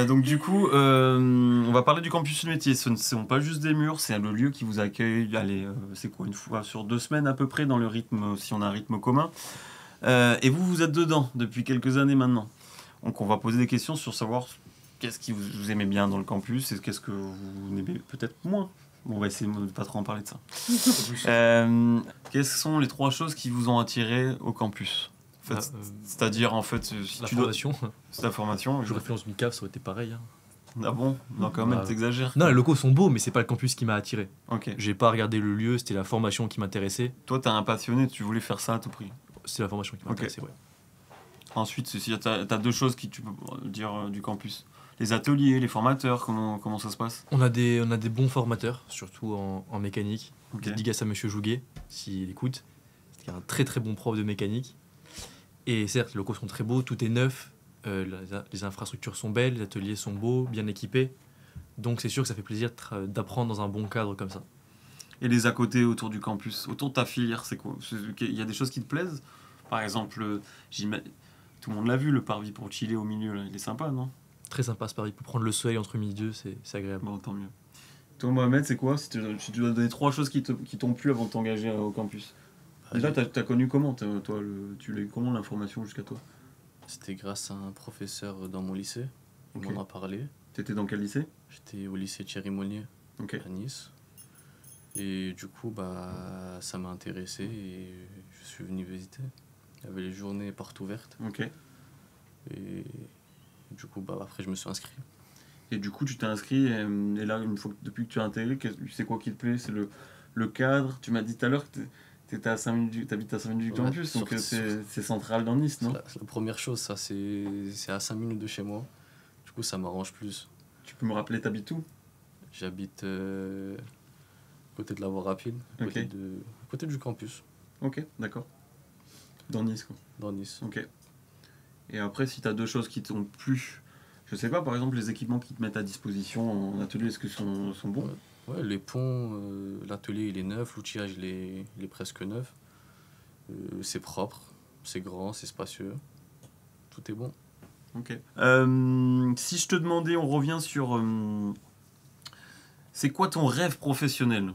Donc du coup, on va parler du campus Sud métier. Ce ne sont pas juste des murs, c'est le lieu qui vous accueille. Allez, c'est quoi, une fois sur 2 semaines à peu près, dans le rythme, si on a un rythme commun. Et vous êtes dedans depuis quelques années maintenant. Donc on va poser des questions sur savoir qu'est-ce que vous aimez bien dans le campus et qu'est-ce que vous aimez peut-être moins. Bon, on va essayer de ne pas trop en parler de ça. Quelles sont les 3 choses qui vous ont attiré au campus? En fait, c'est-à-dire, en fait, si La tu formation. c'est la formation. J'aurais fait dans une cave, ça aurait été pareil. Hein. Ah bon? Non, quand même, Bah, t'exagères. Non, les locaux sont beaux, mais c'est pas le campus qui m'a attiré. Ok. J'ai pas regardé le lieu, c'était la formation qui m'intéressait. Toi, t'es un passionné, tu voulais faire ça à tout prix. C'est la formation qui m'intéressait, ouais. Ensuite, t'as 2 choses qui tu peux dire du campus. Les ateliers, les formateurs, comment ça se passe? On a des bons formateurs, surtout en mécanique. Ok. Dédicace à Monsieur Jouguet, s'il écoute. C'est un très très bon prof de mécanique. Et certes, les locaux sont très beaux, tout est neuf, les infrastructures sont belles, les ateliers sont beaux, bien équipés. Donc c'est sûr que ça fait plaisir d'apprendre dans un bon cadre comme ça. Et les à côté autour du campus, autour de ta filière, c'est quoi? Il y a des choses qui te plaisent? Par exemple, tout le monde l'a vu, le parvis pour chiller au milieu, là, il est sympa, non? Très sympa ce Paris, pour prendre le soleil entre midi et deux, c'est agréable. Bon, tant mieux. Toi, Mohamed, c'est quoi? Si tu dois donner 3 choses qui t'ont plu avant de t'engager au campus. Déjà, t'as connu comment, toi, tu l'as eu comment l'information jusqu'à toi? C'était grâce à un professeur dans mon lycée. Il Ok. m'en a parlé. T'étais dans quel lycée? J'étais au lycée Thierry Monnier Ok. à Nice. Et du coup, ça m'a intéressé et je suis venu visiter. Il y avait les journées portes ouvertes. Ok. Et du coup, après, je me suis inscrit. Et du coup, tu t'es inscrit, et là, depuis que tu as intégré, c'est quoi qui te plaît? C'est le cadre? Tu m'as dit tout à l'heure que t'habites à 5 minutes du Ouais, campus, donc c'est central dans Nice, non? C'est la première chose, ça, c'est à 5 minutes de chez moi. Du coup, ça m'arrange plus. Tu peux me rappeler, t'habites où? J'habite côté de la voie rapide, à Ok. côté du campus, Ok, d'accord. Dans Nice, quoi. dans Nice. Ok. Et après, si t'as 2 choses qui t'ont plu, je sais pas, par exemple, les équipements qui te mettent à disposition en atelier, est-ce que sont bons? Ouais, les ponts, l'atelier il est neuf, l'outillage il est presque neuf. C'est propre, c'est grand, c'est spacieux. Tout est bon. Ok. Si je te demandais, on revient sur... c'est quoi ton rêve professionnel?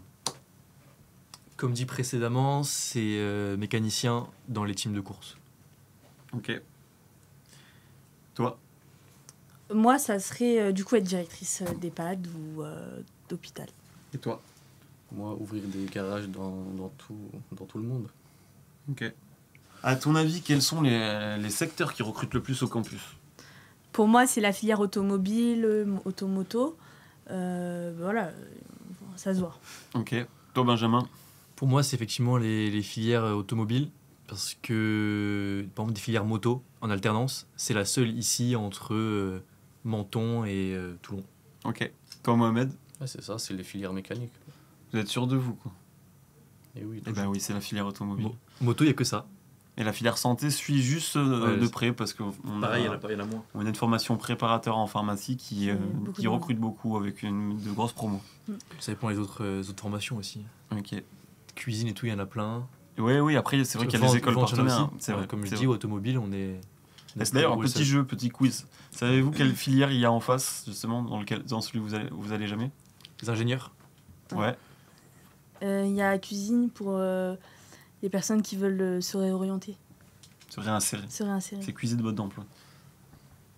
Comme dit précédemment, c'est mécanicien dans les teams de course. Ok. Toi? Moi, ça serait du coup être directrice d'EHPAD ou d'hôpital. Et toi? Moi, ouvrir des garages dans tout le monde. Ok. À ton avis, quels sont les secteurs qui recrutent le plus au campus? Pour moi, c'est la filière automobile, automoto. Voilà, ça se voit. Ok. Toi, Benjamin? Pour moi, c'est effectivement les filières automobiles, parce que, par exemple, des filières moto en alternance, c'est la seule ici entre Menton et Toulon. Ok. Toi, Mohamed? Ouais, c'est ça, c'est les filières mécaniques. Vous êtes sûr de vous, quoi? Et oui, Eh ben oui, c'est la filière automobile. Moto, il n'y a que ça. Et la filière santé suit juste Ouais, de c'est- près parce qu'on Pareil, a, il y en a moins. on a une formation préparateur en pharmacie qui Beaucoup de recrute beaucoup avec de grosses promos. Ça dépend des autres formations aussi. Ok. Cuisine et tout, il y en a plein. Oui, après, c'est vrai qu'il y a des écoles Vente, il y en a partenaires. aussi. C'est vrai. Comme je c'est dis, vrai. automobile, on est D'ailleurs, un au petit seul. jeu, petit quiz. Savez-vous quelle filière il y a en face, justement, dans celui où vous allez jamais? Les ingénieurs. Ouais. Ouais. Il y a la cuisine pour les personnes qui veulent se réorienter, Se réinsérer. se réinsérer. C'est cuisine de mode d'emploi.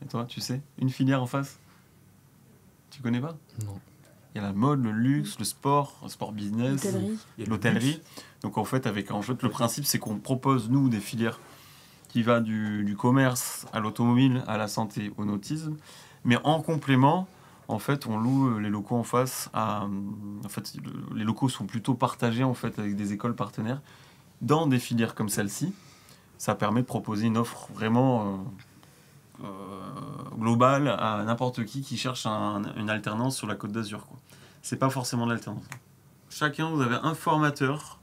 Et toi, tu sais? Une filière en face? Tu connais pas? Non. Il y a la mode, le luxe, le sport business, L'hôtellerie. Il y a le l'hôtellerie. luxe. Donc en fait, le principe, c'est qu'on propose, nous, des filières qui va du commerce à l'automobile, à la santé, au nautisme. Mais en complément, en fait, on loue les locaux en face. Les locaux sont plutôt partagés en fait, avec des écoles partenaires. Dans des filières comme celle-ci, ça permet de proposer une offre vraiment globale à n'importe qui cherche une alternance sur la Côte d'Azur, quoi. C'est pas forcément de l'alternance. Chacun, vous avez un formateur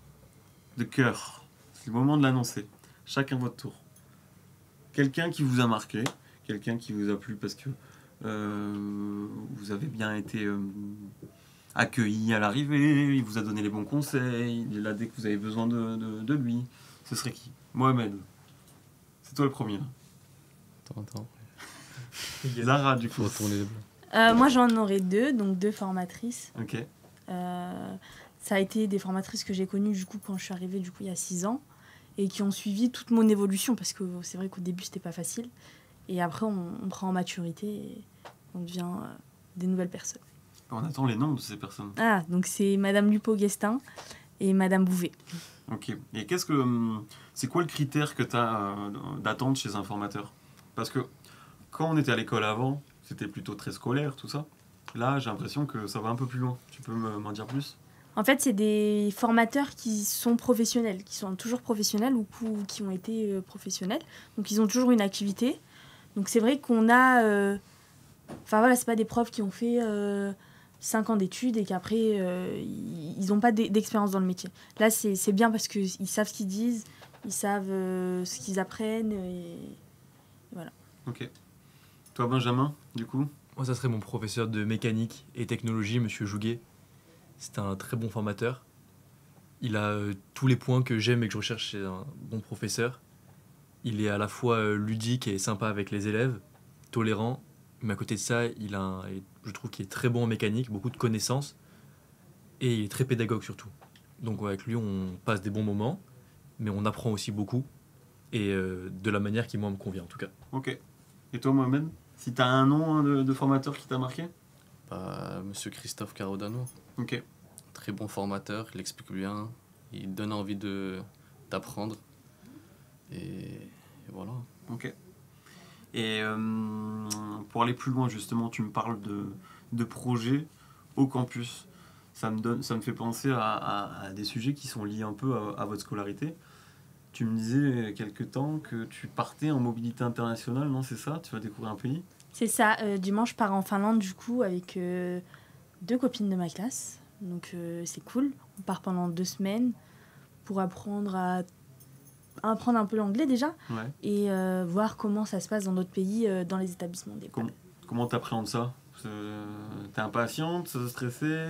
de cœur. C'est le moment de l'annoncer. Chacun votre tour. Quelqu'un qui vous a marqué, quelqu'un qui vous a plu parce que vous avez bien été accueilli à l'arrivée, il vous a donné les bons conseils, il est là dès que vous avez besoin de lui. Ce serait qui? Mohamed. C'est toi le premier. Attends. Zara, du coup. Faut retourner les blancs. Moi, j'en aurais deux, donc deux formatrices. Ok. Ça a été des formatrices que j'ai connues du coup quand je suis arrivée il y a 6 ans et qui ont suivi toute mon évolution parce que c'est vrai qu'au début c'était pas facile et après on prend en maturité et on devient des nouvelles personnes. On attend les noms de ces personnes. Ah, donc c'est Madame Lupo-Guestin et Madame Bouvet. Ok. Et c'est quoi le critère que tu as d'attente chez un formateur? Parce que quand on était à l'école avant, c'était plutôt très scolaire, tout ça. Là, j'ai l'impression que ça va un peu plus loin. Tu peux m'en dire plus? En fait, c'est des formateurs qui sont professionnels, qui sont toujours professionnels ou qui ont été professionnels. Donc, ils ont toujours une activité. Donc, c'est vrai qu'on a... Enfin, voilà, c'est pas des profs qui ont fait 5 ans d'études et qu'après, ils n'ont pas d'expérience dans le métier. Là, c'est bien parce qu'ils savent ce qu'ils disent, ils savent ce qu'ils apprennent et voilà. Ok. Toi, Benjamin, du coup? Moi, ça serait mon professeur de mécanique et technologie, Monsieur Jouguet. C'est un très bon formateur. Il a tous les points que j'aime et que je recherche chez un bon professeur. Il est à la fois ludique et sympa avec les élèves, tolérant, mais à côté de ça, je trouve qu'il est très bon en mécanique, beaucoup de connaissances, et il est très pédagogue surtout. Donc avec lui, on passe des bons moments, mais on apprend aussi beaucoup, et de la manière qui, moi, me convient en tout cas. Ok. Et toi, Mohamed? Si tu as un nom de formateur qui t'a marqué? Monsieur Christophe Carodano, Ok. très bon formateur, il explique bien, il donne envie d'apprendre. Et voilà. Ok. Et pour aller plus loin, justement, tu me parles de projets au campus. Ça me fait penser à des sujets qui sont liés un peu à votre scolarité. Tu me disais il y a quelque temps que tu partais en mobilité internationale, non? C'est ça? Tu vas découvrir un pays? C'est ça, dimanche je pars en Finlande du coup avec 2 copines de ma classe. Donc c'est cool. On part pendant 2 semaines pour apprendre un peu l'anglais déjà Ouais. et voir comment ça se passe dans d'autres pays, dans les établissements d'école. Comment t'appréhendes ça? T'es impatiente, stressée?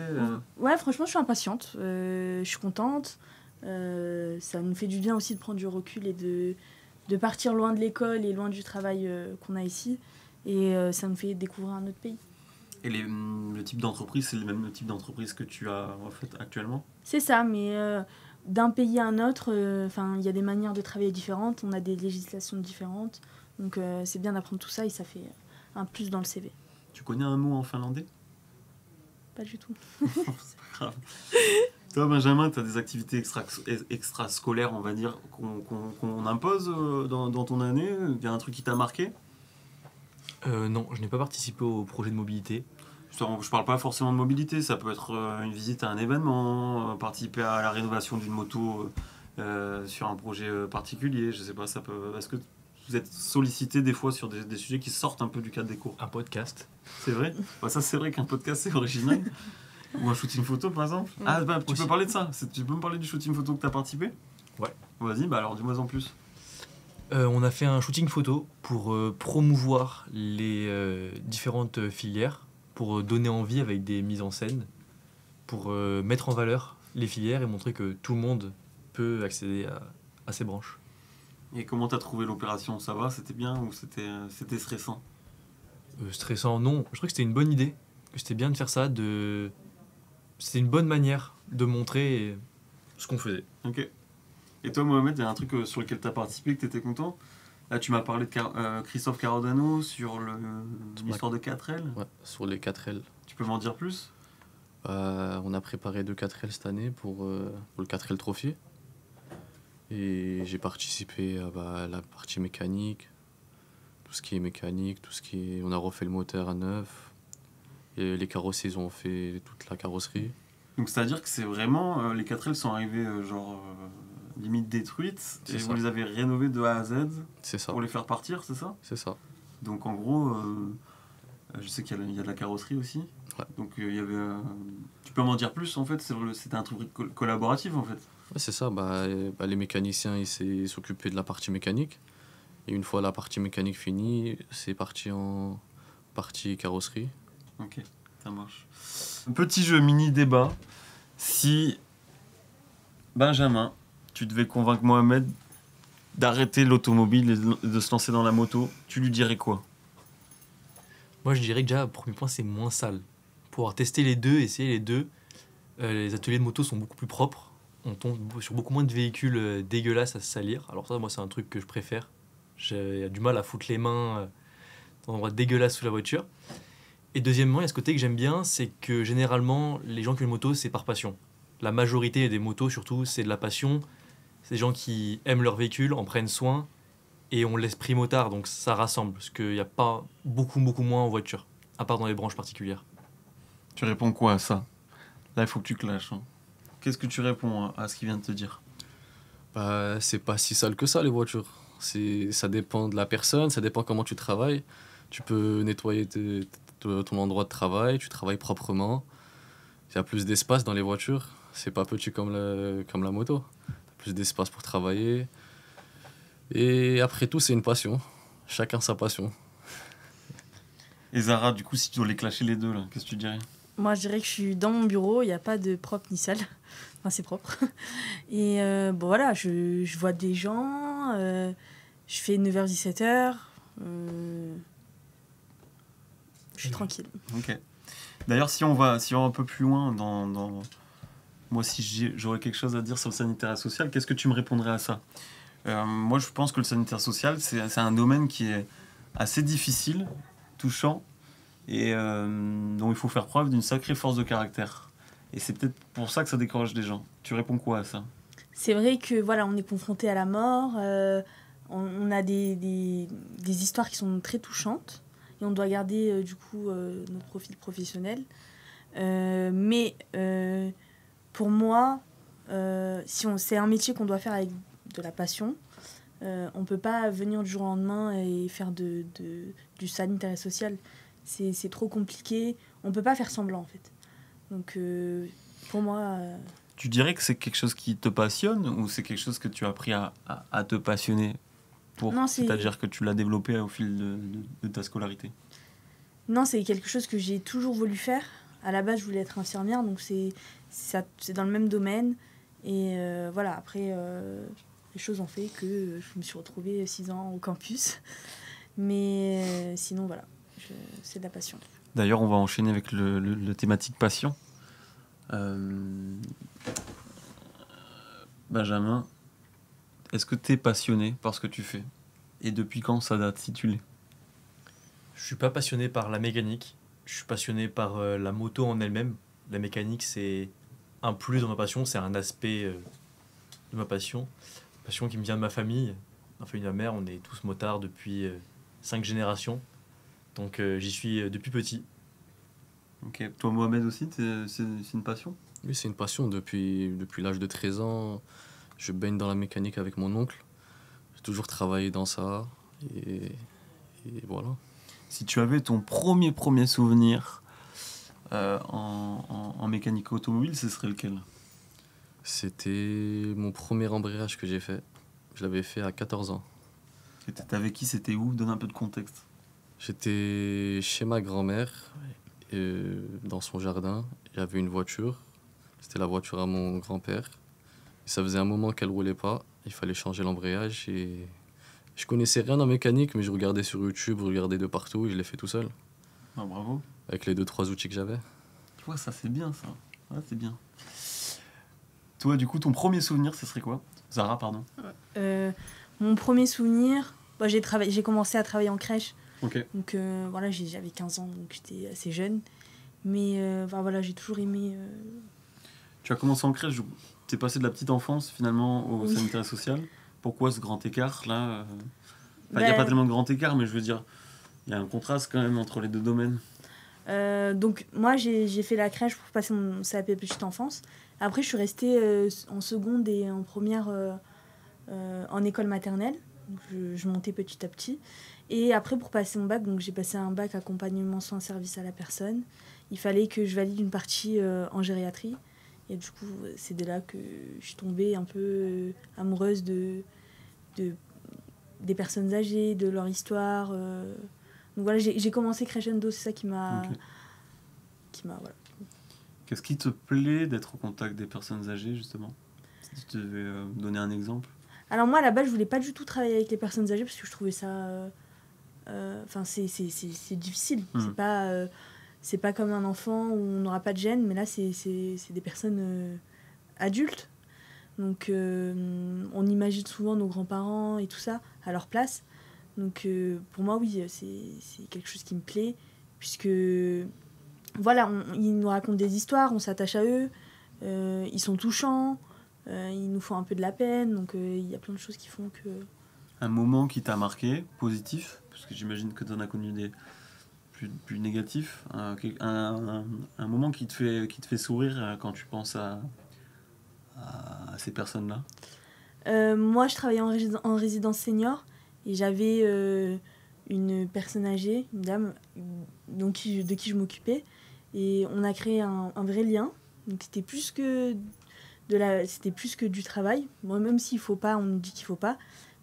Ouais, franchement je suis impatiente, je suis contente. Ça nous fait du bien aussi de prendre du recul et de partir loin de l'école et loin du travail qu'on a ici. Et ça nous fait découvrir un autre pays. Et le type d'entreprise, c'est le même type d'entreprise que tu as en fait actuellement? C'est ça, mais d'un pays à un autre, il y a des manières de travailler différentes, on a des législations différentes. Donc c'est bien d'apprendre tout ça et ça fait un plus dans le CV. Tu connais un mot en finlandais? Pas du tout. C'est pas grave. Toi, Benjamin, tu as des activités extrascolaires, on va dire, qu'on impose dans ton année? Il y a un truc qui t'a marqué? Non, je n'ai pas participé au projet de mobilité. Je parle pas forcément de mobilité, ça peut être une visite à un événement, participer à la rénovation d'une moto sur un projet particulier, je sais pas, ça peut... Est-ce que vous êtes sollicité des fois sur des sujets qui sortent un peu du cadre des cours? Un podcast. C'est vrai? Bah, ça, c'est vrai qu'un podcast, c'est original. Ou un shooting photo, par exemple. Ah, bah, tu peux parler de ça. Tu peux me parler du shooting photo que tu as participé? Ouais. Vas-y, bah alors dis-moi en plus. On a fait un shooting photo pour promouvoir les différentes filières, pour donner envie avec des mises en scène, pour mettre en valeur les filières et montrer que tout le monde peut accéder à ces branches. Et comment t'as trouvé l'opération? Ça va? C'était bien ou c'était stressant? Stressant, non. Je crois que c'était une bonne idée, que c'était bien de faire ça, c'était une bonne manière de montrer ce qu'on faisait. Ok. Et toi, Mohamed, il y a un truc sur lequel tu as participé que tu étais content? Là, tu m'as parlé de Christophe Carodano sur l'histoire de 4L. Ouais, sur les 4L. Tu peux m'en dire plus? On a préparé 2 4L cette année pour le 4L Trophy. Et j'ai participé à la partie mécanique, tout ce qui est mécanique, on a refait le moteur à neuf. Et les carrossiers, ils ont fait toute la carrosserie. Donc, c'est-à-dire que c'est vraiment... les 4L sont arrivées limite détruites et vous les avez rénovées de A à Z C'est ça. pour les faire partir, c'est ça? C'est ça. Donc en gros, je sais qu'il y a de la carrosserie aussi. Ouais. Donc il y avait... tu peux m'en dire plus en fait? C'était un truc collaboratif en fait. Ouais, c'est ça. Les mécaniciens, ils s'occupaient de la partie mécanique. Et une fois la partie mécanique finie, c'est parti en partie carrosserie. Ok, ça marche. Un petit jeu mini débat. Si Benjamin, tu devais convaincre Mohamed d'arrêter l'automobile et de se lancer dans la moto, tu lui dirais quoi? Moi, je dirais que déjà, premier point, c'est moins sale. Pouvoir tester les deux, essayer les deux. Les ateliers de moto sont beaucoup plus propres. On tombe sur beaucoup moins de véhicules dégueulasses à se salir. Alors ça, moi, c'est un truc que je préfère. J'ai du mal à foutre les mains dans un endroit dégueulasse sous la voiture. Et deuxièmement, il y a ce côté que j'aime bien, c'est que généralement, les gens qui ont une moto, c'est par passion. La majorité des motos, surtout, c'est de la passion. C'est des gens qui aiment leur véhicule, en prennent soin et ont l'esprit motard, donc ça rassemble. Parce qu'il n'y a pas beaucoup moins en voiture, à part dans les branches particulières. Tu réponds quoi à ça? Là, il faut que tu clashes. Hein. Qu'est-ce que tu réponds à ce qu'il vient de te dire? C'est pas si sale que ça, les voitures. Ça dépend de la personne, ça dépend comment tu travailles. Tu peux nettoyer ton endroit de travail, tu travailles proprement. Il y a plus d'espace dans les voitures. C'est pas petit comme la moto. Plus d'espace pour travailler. Et après tout, c'est une passion. Chacun sa passion. Et Zara, du coup, si tu dois les clasher les deux, là, qu'est-ce que tu dirais? Moi, je dirais que je suis dans mon bureau, il n'y a pas de propre ni sale. Enfin, c'est propre. Et voilà, je vois des gens, je fais 9h-17h. Je suis tranquille. Ok. D'ailleurs, si on va un peu plus loin dans... Moi, si j'aurais quelque chose à dire sur le sanitaire social, qu'est-ce que tu me répondrais à ça? Moi, je pense que le sanitaire social, c'est un domaine qui est assez difficile, touchant, et dont il faut faire preuve d'une sacrée force de caractère. Et c'est peut-être pour ça que ça décourage les gens. Tu réponds quoi à ça? C'est vrai que voilà, on est confronté à la mort, on a des histoires qui sont très touchantes, et on doit garder du coup notre profil professionnel. Mais pour moi, c'est un métier qu'on doit faire avec de la passion. On ne peut pas venir du jour au lendemain et faire du sanitaire et social. C'est trop compliqué. On ne peut pas faire semblant, en fait. Donc, pour moi... Tu dirais que c'est quelque chose qui te passionne ou c'est quelque chose que tu as appris à te passionner pour? Non, c'est-à-dire que tu l'as développé au fil de ta scolarité? Non, c'est quelque chose que j'ai toujours voulu faire. À la base, je voulais être infirmière, donc c'est dans le même domaine. Et voilà, après, les choses ont fait que je me suis retrouvée 6 ans au campus. Mais sinon, voilà, c'est de la passion. D'ailleurs, on va enchaîner avec le thématique passion. Benjamin, est-ce que tu es passionné par ce que tu fais? Et depuis quand ça date, si tu l'es? Je suis pas passionné par la mécanique. Je suis passionné par la moto en elle-même. La mécanique, c'est un plus dans ma passion, c'est un aspect de ma passion. Passion qui me vient de ma famille. La famille de ma mère, on est tous motards depuis 5 générations. Donc j'y suis depuis petit. Ok. Toi, Mohamed aussi, c'est une passion? Oui, c'est une passion. Depuis l'âge de 13 ans, je baigne dans la mécanique avec mon oncle. J'ai toujours travaillé dans ça. Et, et voilà. Si tu avais ton premier souvenir en mécanique automobile, ce serait lequel? C'était mon premier embrayage que j'ai fait. Je l'avais fait à 14 ans. T'étais avec qui? C'était où? Donne un peu de contexte. J'étais chez ma grand-mère, dans son jardin. Il y avait une voiture. C'était la voiture à mon grand-père. Et ça faisait un moment qu'elle roulait pas. Il fallait changer l'embrayage. Et je connaissais rien en mécanique, mais je regardais sur YouTube, je regardais de partout et je l'ai fait tout seul. Ah, bravo. Avec les 2-3 outils que j'avais. Tu vois, ça c'est bien ça. Ouais, c'est bien. Toi, du coup, ton premier souvenir, ce serait quoi? Zara, pardon. Mon premier souvenir, j'ai commencé à travailler en crèche. Ok. Donc voilà, j'avais 15 ans, donc j'étais assez jeune. Mais voilà, j'ai toujours aimé. Tu as commencé en crèche, t'es passé de la petite enfance finalement au Oui. sanitaire et social. Pourquoi ce grand écart là? Il n'y a pas tellement de grand écart, mais je veux dire, il y a un contraste quand même entre les deux domaines. Donc moi, j'ai fait la crèche pour passer mon CAP petite enfance. Après, je suis restée en seconde et en première en école maternelle. Donc, je montais petit à petit. Et après, pour passer mon bac, donc j'ai passé un bac accompagnement soins service à la personne. Il fallait que je valide une partie en gériatrie. Et du coup, c'est de là que je suis tombée un peu amoureuse des personnes âgées, de leur histoire. Donc voilà, j'ai commencé crescendo, c'est ça qui m'a... Ok. Voilà. Qu'est-ce qui te plaît d'être au contact des personnes âgées justement? Si tu devais donner un exemple. Alors moi, à la base, je voulais pas du tout travailler avec les personnes âgées parce que je trouvais ça... Enfin, c'est difficile. C'est pas comme un enfant où on n'aura pas de gêne, mais là, c'est des personnes adultes. Donc, on imagine souvent nos grands-parents et tout ça à leur place. Donc, pour moi, oui, c'est quelque chose qui me plaît, puisque, voilà, ils nous racontent des histoires, on s'attache à eux, ils sont touchants, ils nous font un peu de la peine, donc il y a plein de choses qui font que... Un moment qui t'a marqué, positif, parce que j'imagine que tu en as connu des plus négatifs. Un moment qui te fait sourire quand tu penses à ces personnes-là. Moi, je travaillais en résidence senior et j'avais une personne âgée, une dame, de qui je m'occupais. Et on a créé un vrai lien. Donc, c'était plus que du travail. Bon, même s'il faut pas, on nous dit qu'il faut pas.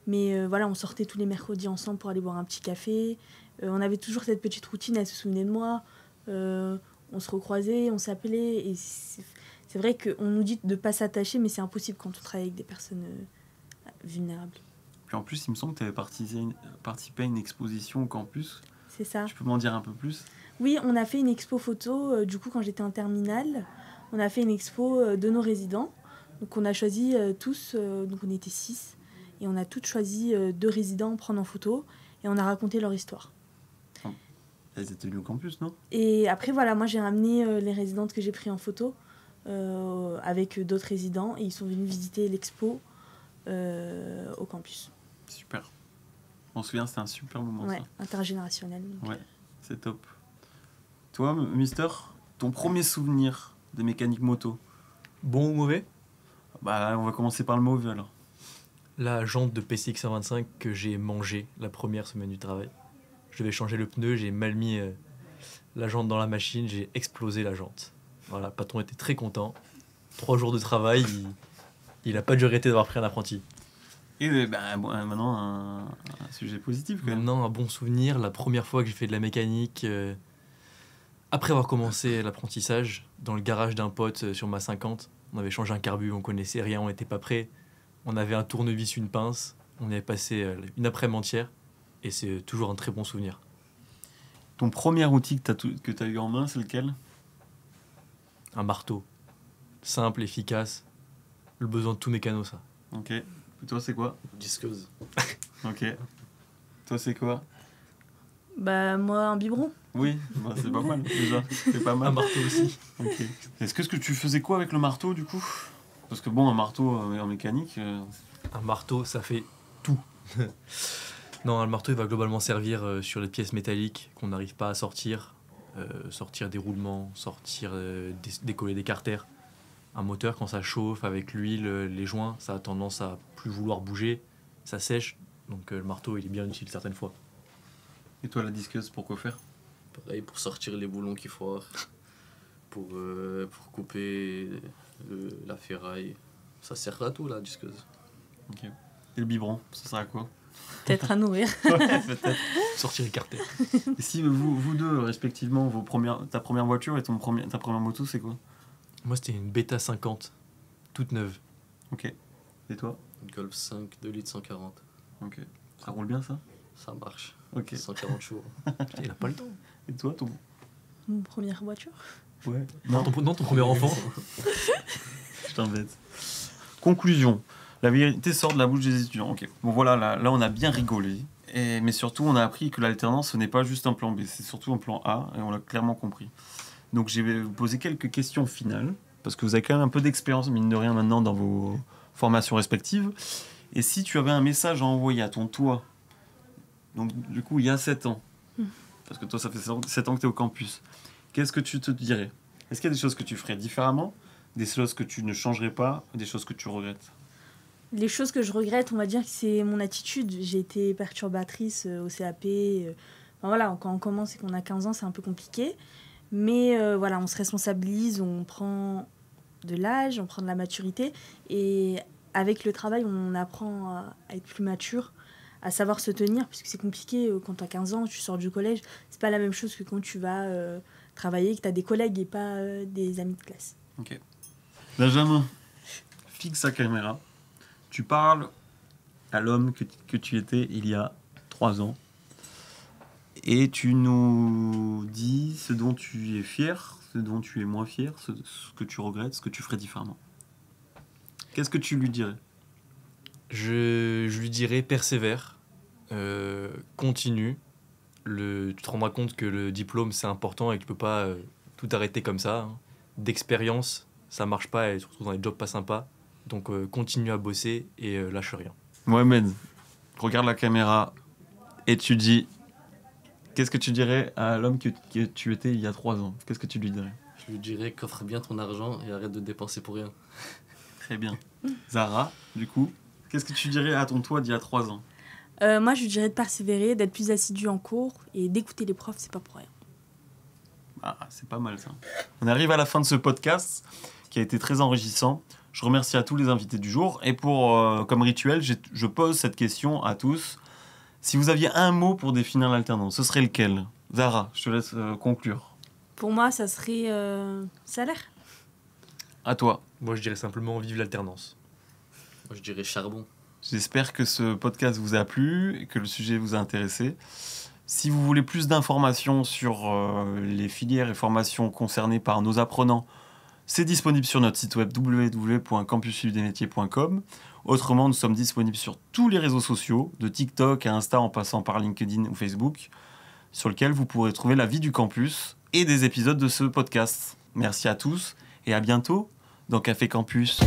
Mais voilà, on sortait tous les mercredis ensemble pour aller boire un petit café. On avait toujours cette petite routine, elle se souvenait de moi. On se recroisait, on s'appelait. Et c'est vrai qu'on nous dit de ne pas s'attacher, mais c'est impossible quand on travaille avec des personnes vulnérables. Puis en plus, il me semble que tu avais participé à une exposition au campus. C'est ça. Tu peux m'en dire un peu plus? Oui, on a fait une expo photo, du coup, quand j'étais en terminale. On a fait une expo de nos résidents. Donc on a choisi tous, donc on était 6. Et on a toutes choisi 2 résidents prendre en photo. Et on a raconté leur histoire. Elles étaient venues au campus, non? Et après, voilà, moi j'ai ramené les résidentes que j'ai pris en photo avec d'autres résidents. Et ils sont venus visiter l'expo au campus. Super. On se souvient, c'était un super moment, Ouais, ça. intergénérationnel. Donc. Ouais, c'est top. Toi, Mister, ton premier souvenir de mécanique moto? Bon ou mauvais? Bah, on va commencer par le mauvais alors. La jante de PCX 125 que j'ai mangée la première semaine du travail. Je devais changer le pneu, j'ai mal mis la jante dans la machine, j'ai explosé la jante. Voilà, le patron était très content. 3 jours de travail, il a pas dû arrêter d'avoir pris un apprenti. Et maintenant, un sujet positif quand même. Maintenant, un bon souvenir, la première fois que j'ai fait de la mécanique, après avoir commencé l'apprentissage, dans le garage d'un pote sur ma 50, on avait changé un carbu, on connaissait rien, on n'était pas prêt. On avait un tournevis, une pince, on y avait passé une après-midi entière, et c'est toujours un très bon souvenir. Ton premier outil que tu as eu en main, c'est lequel? Un marteau, simple, efficace, le besoin de tout mécano, ça. Ok. Et toi, c'est quoi? Disqueuse. Ok. Toi, c'est quoi? Bah, moi, un biberon. Oui, bah, c'est pas mal déjà. C'est pas Un mal. marteau aussi. Ok. Est-ce que tu faisais quoi avec le marteau du coup? Parce que bon, un marteau en mécanique. Un marteau, ça fait tout. Non, le marteau, il va globalement servir sur les pièces métalliques qu'on n'arrive pas à sortir. Sortir des roulements, décoller des carters. Un moteur, quand ça chauffe avec l'huile, les joints, ça a tendance à plus vouloir bouger. Ça sèche. Donc le marteau, il est bien utile certaines fois. Et toi, la disqueuse, pour quoi faire? Pareil, pour sortir les boulons qui foirent, pour couper la ferraille. Ça sert à tout, la disqueuse. Ok. Et le biberon, ça sert à quoi? Peut-être à nourrir. Ouais, peut-être. Sortir les carters. Et si vous deux, respectivement, ta première voiture et ta première moto, c'est quoi? Moi, c'était une Beta 50, toute neuve. Ok. Et toi? Golf 5, 2 litres 140. Ok. Ça roule bien ça? Ça marche. Ok. 140 jours. Putain, il a pas le temps. Et toi, ton. Une première voiture. Ouais. Non, ton premier enfant. Je t'embête. Conclusion. La vérité sort de la bouche des étudiants. Ok. Bon voilà, là on a bien rigolé. Mais surtout, on a appris que l'alternance, ce n'est pas juste un plan B, c'est surtout un plan A, et on l'a clairement compris. Donc je vais vous poser quelques questions finales, parce que vous avez quand même un peu d'expérience, mine de rien, maintenant dans vos formations respectives. Et si tu avais un message à envoyer à ton toi, donc du coup il y a 7 ans, parce que toi ça fait 7 ans que tu es au campus, qu'est-ce que tu te dirais? Est-ce qu'il y a des choses que tu ferais différemment, des choses que tu ne changerais pas, des choses que tu regrettes? Les choses que je regrette, on va dire que c'est mon attitude. J'ai été perturbatrice au CAP. Enfin, voilà, quand on commence et qu'on a 15 ans, c'est un peu compliqué. Mais voilà, on se responsabilise, on prend de l'âge, on prend de la maturité. Et avec le travail, on apprend à être plus mature, à savoir se tenir, puisque c'est compliqué quand tu as 15 ans, tu sors du collège. C'est pas la même chose que quand tu vas travailler, que tu as des collègues et pas des amis de classe. Ok. Benjamin, fixe sa caméra. Tu parles à l'homme que tu étais il y a 3 ans. Et tu nous dis ce dont tu es fier, ce dont tu es moins fier, ce que tu regrettes, ce que tu ferais différemment. Qu'est-ce que tu lui dirais? Je lui dirais persévère, continue. Tu te rendras compte que le diplôme c'est important et que tu peux pas tout arrêter comme ça. Hein. D'expérience, ça marche pas et surtout dans les jobs pas sympas. Donc continue à bosser et lâche rien. Mohamed, regarde la caméra et tu dis... Qu'est-ce que tu dirais à l'homme que tu étais il y a 3 ans? Qu'est-ce que tu lui dirais? Je lui dirais qu'offre bien ton argent et arrête de dépenser pour rien. Très bien. Zara, du coup, qu'est-ce que tu dirais à ton toi d'il y a 3 ans? Moi, je lui dirais de persévérer, d'être plus assidu en cours et d'écouter les profs, c'est pas pour rien. Ah, c'est pas mal ça. On arrive à la fin de ce podcast qui a été très enrichissant. Je remercie à tous les invités du jour. Et comme rituel, je pose cette question à tous. Si vous aviez un mot pour définir l'alternance, ce serait lequel? Zara, je te laisse conclure. Pour moi, ça serait salaire. À toi. Moi je dirais simplement vive l'alternance. Moi, je dirais charbon. J'espère que ce podcast vous a plu et que le sujet vous a intéressé. Si vous voulez plus d'informations sur les filières et formations concernées par nos apprenants, c'est disponible sur notre site web www.campusudemetiers.com. Autrement, nous sommes disponibles sur tous les réseaux sociaux, de TikTok à Insta en passant par LinkedIn ou Facebook, sur lesquels vous pourrez trouver la vie du campus et des épisodes de ce podcast. Merci à tous et à bientôt dans Café Campus.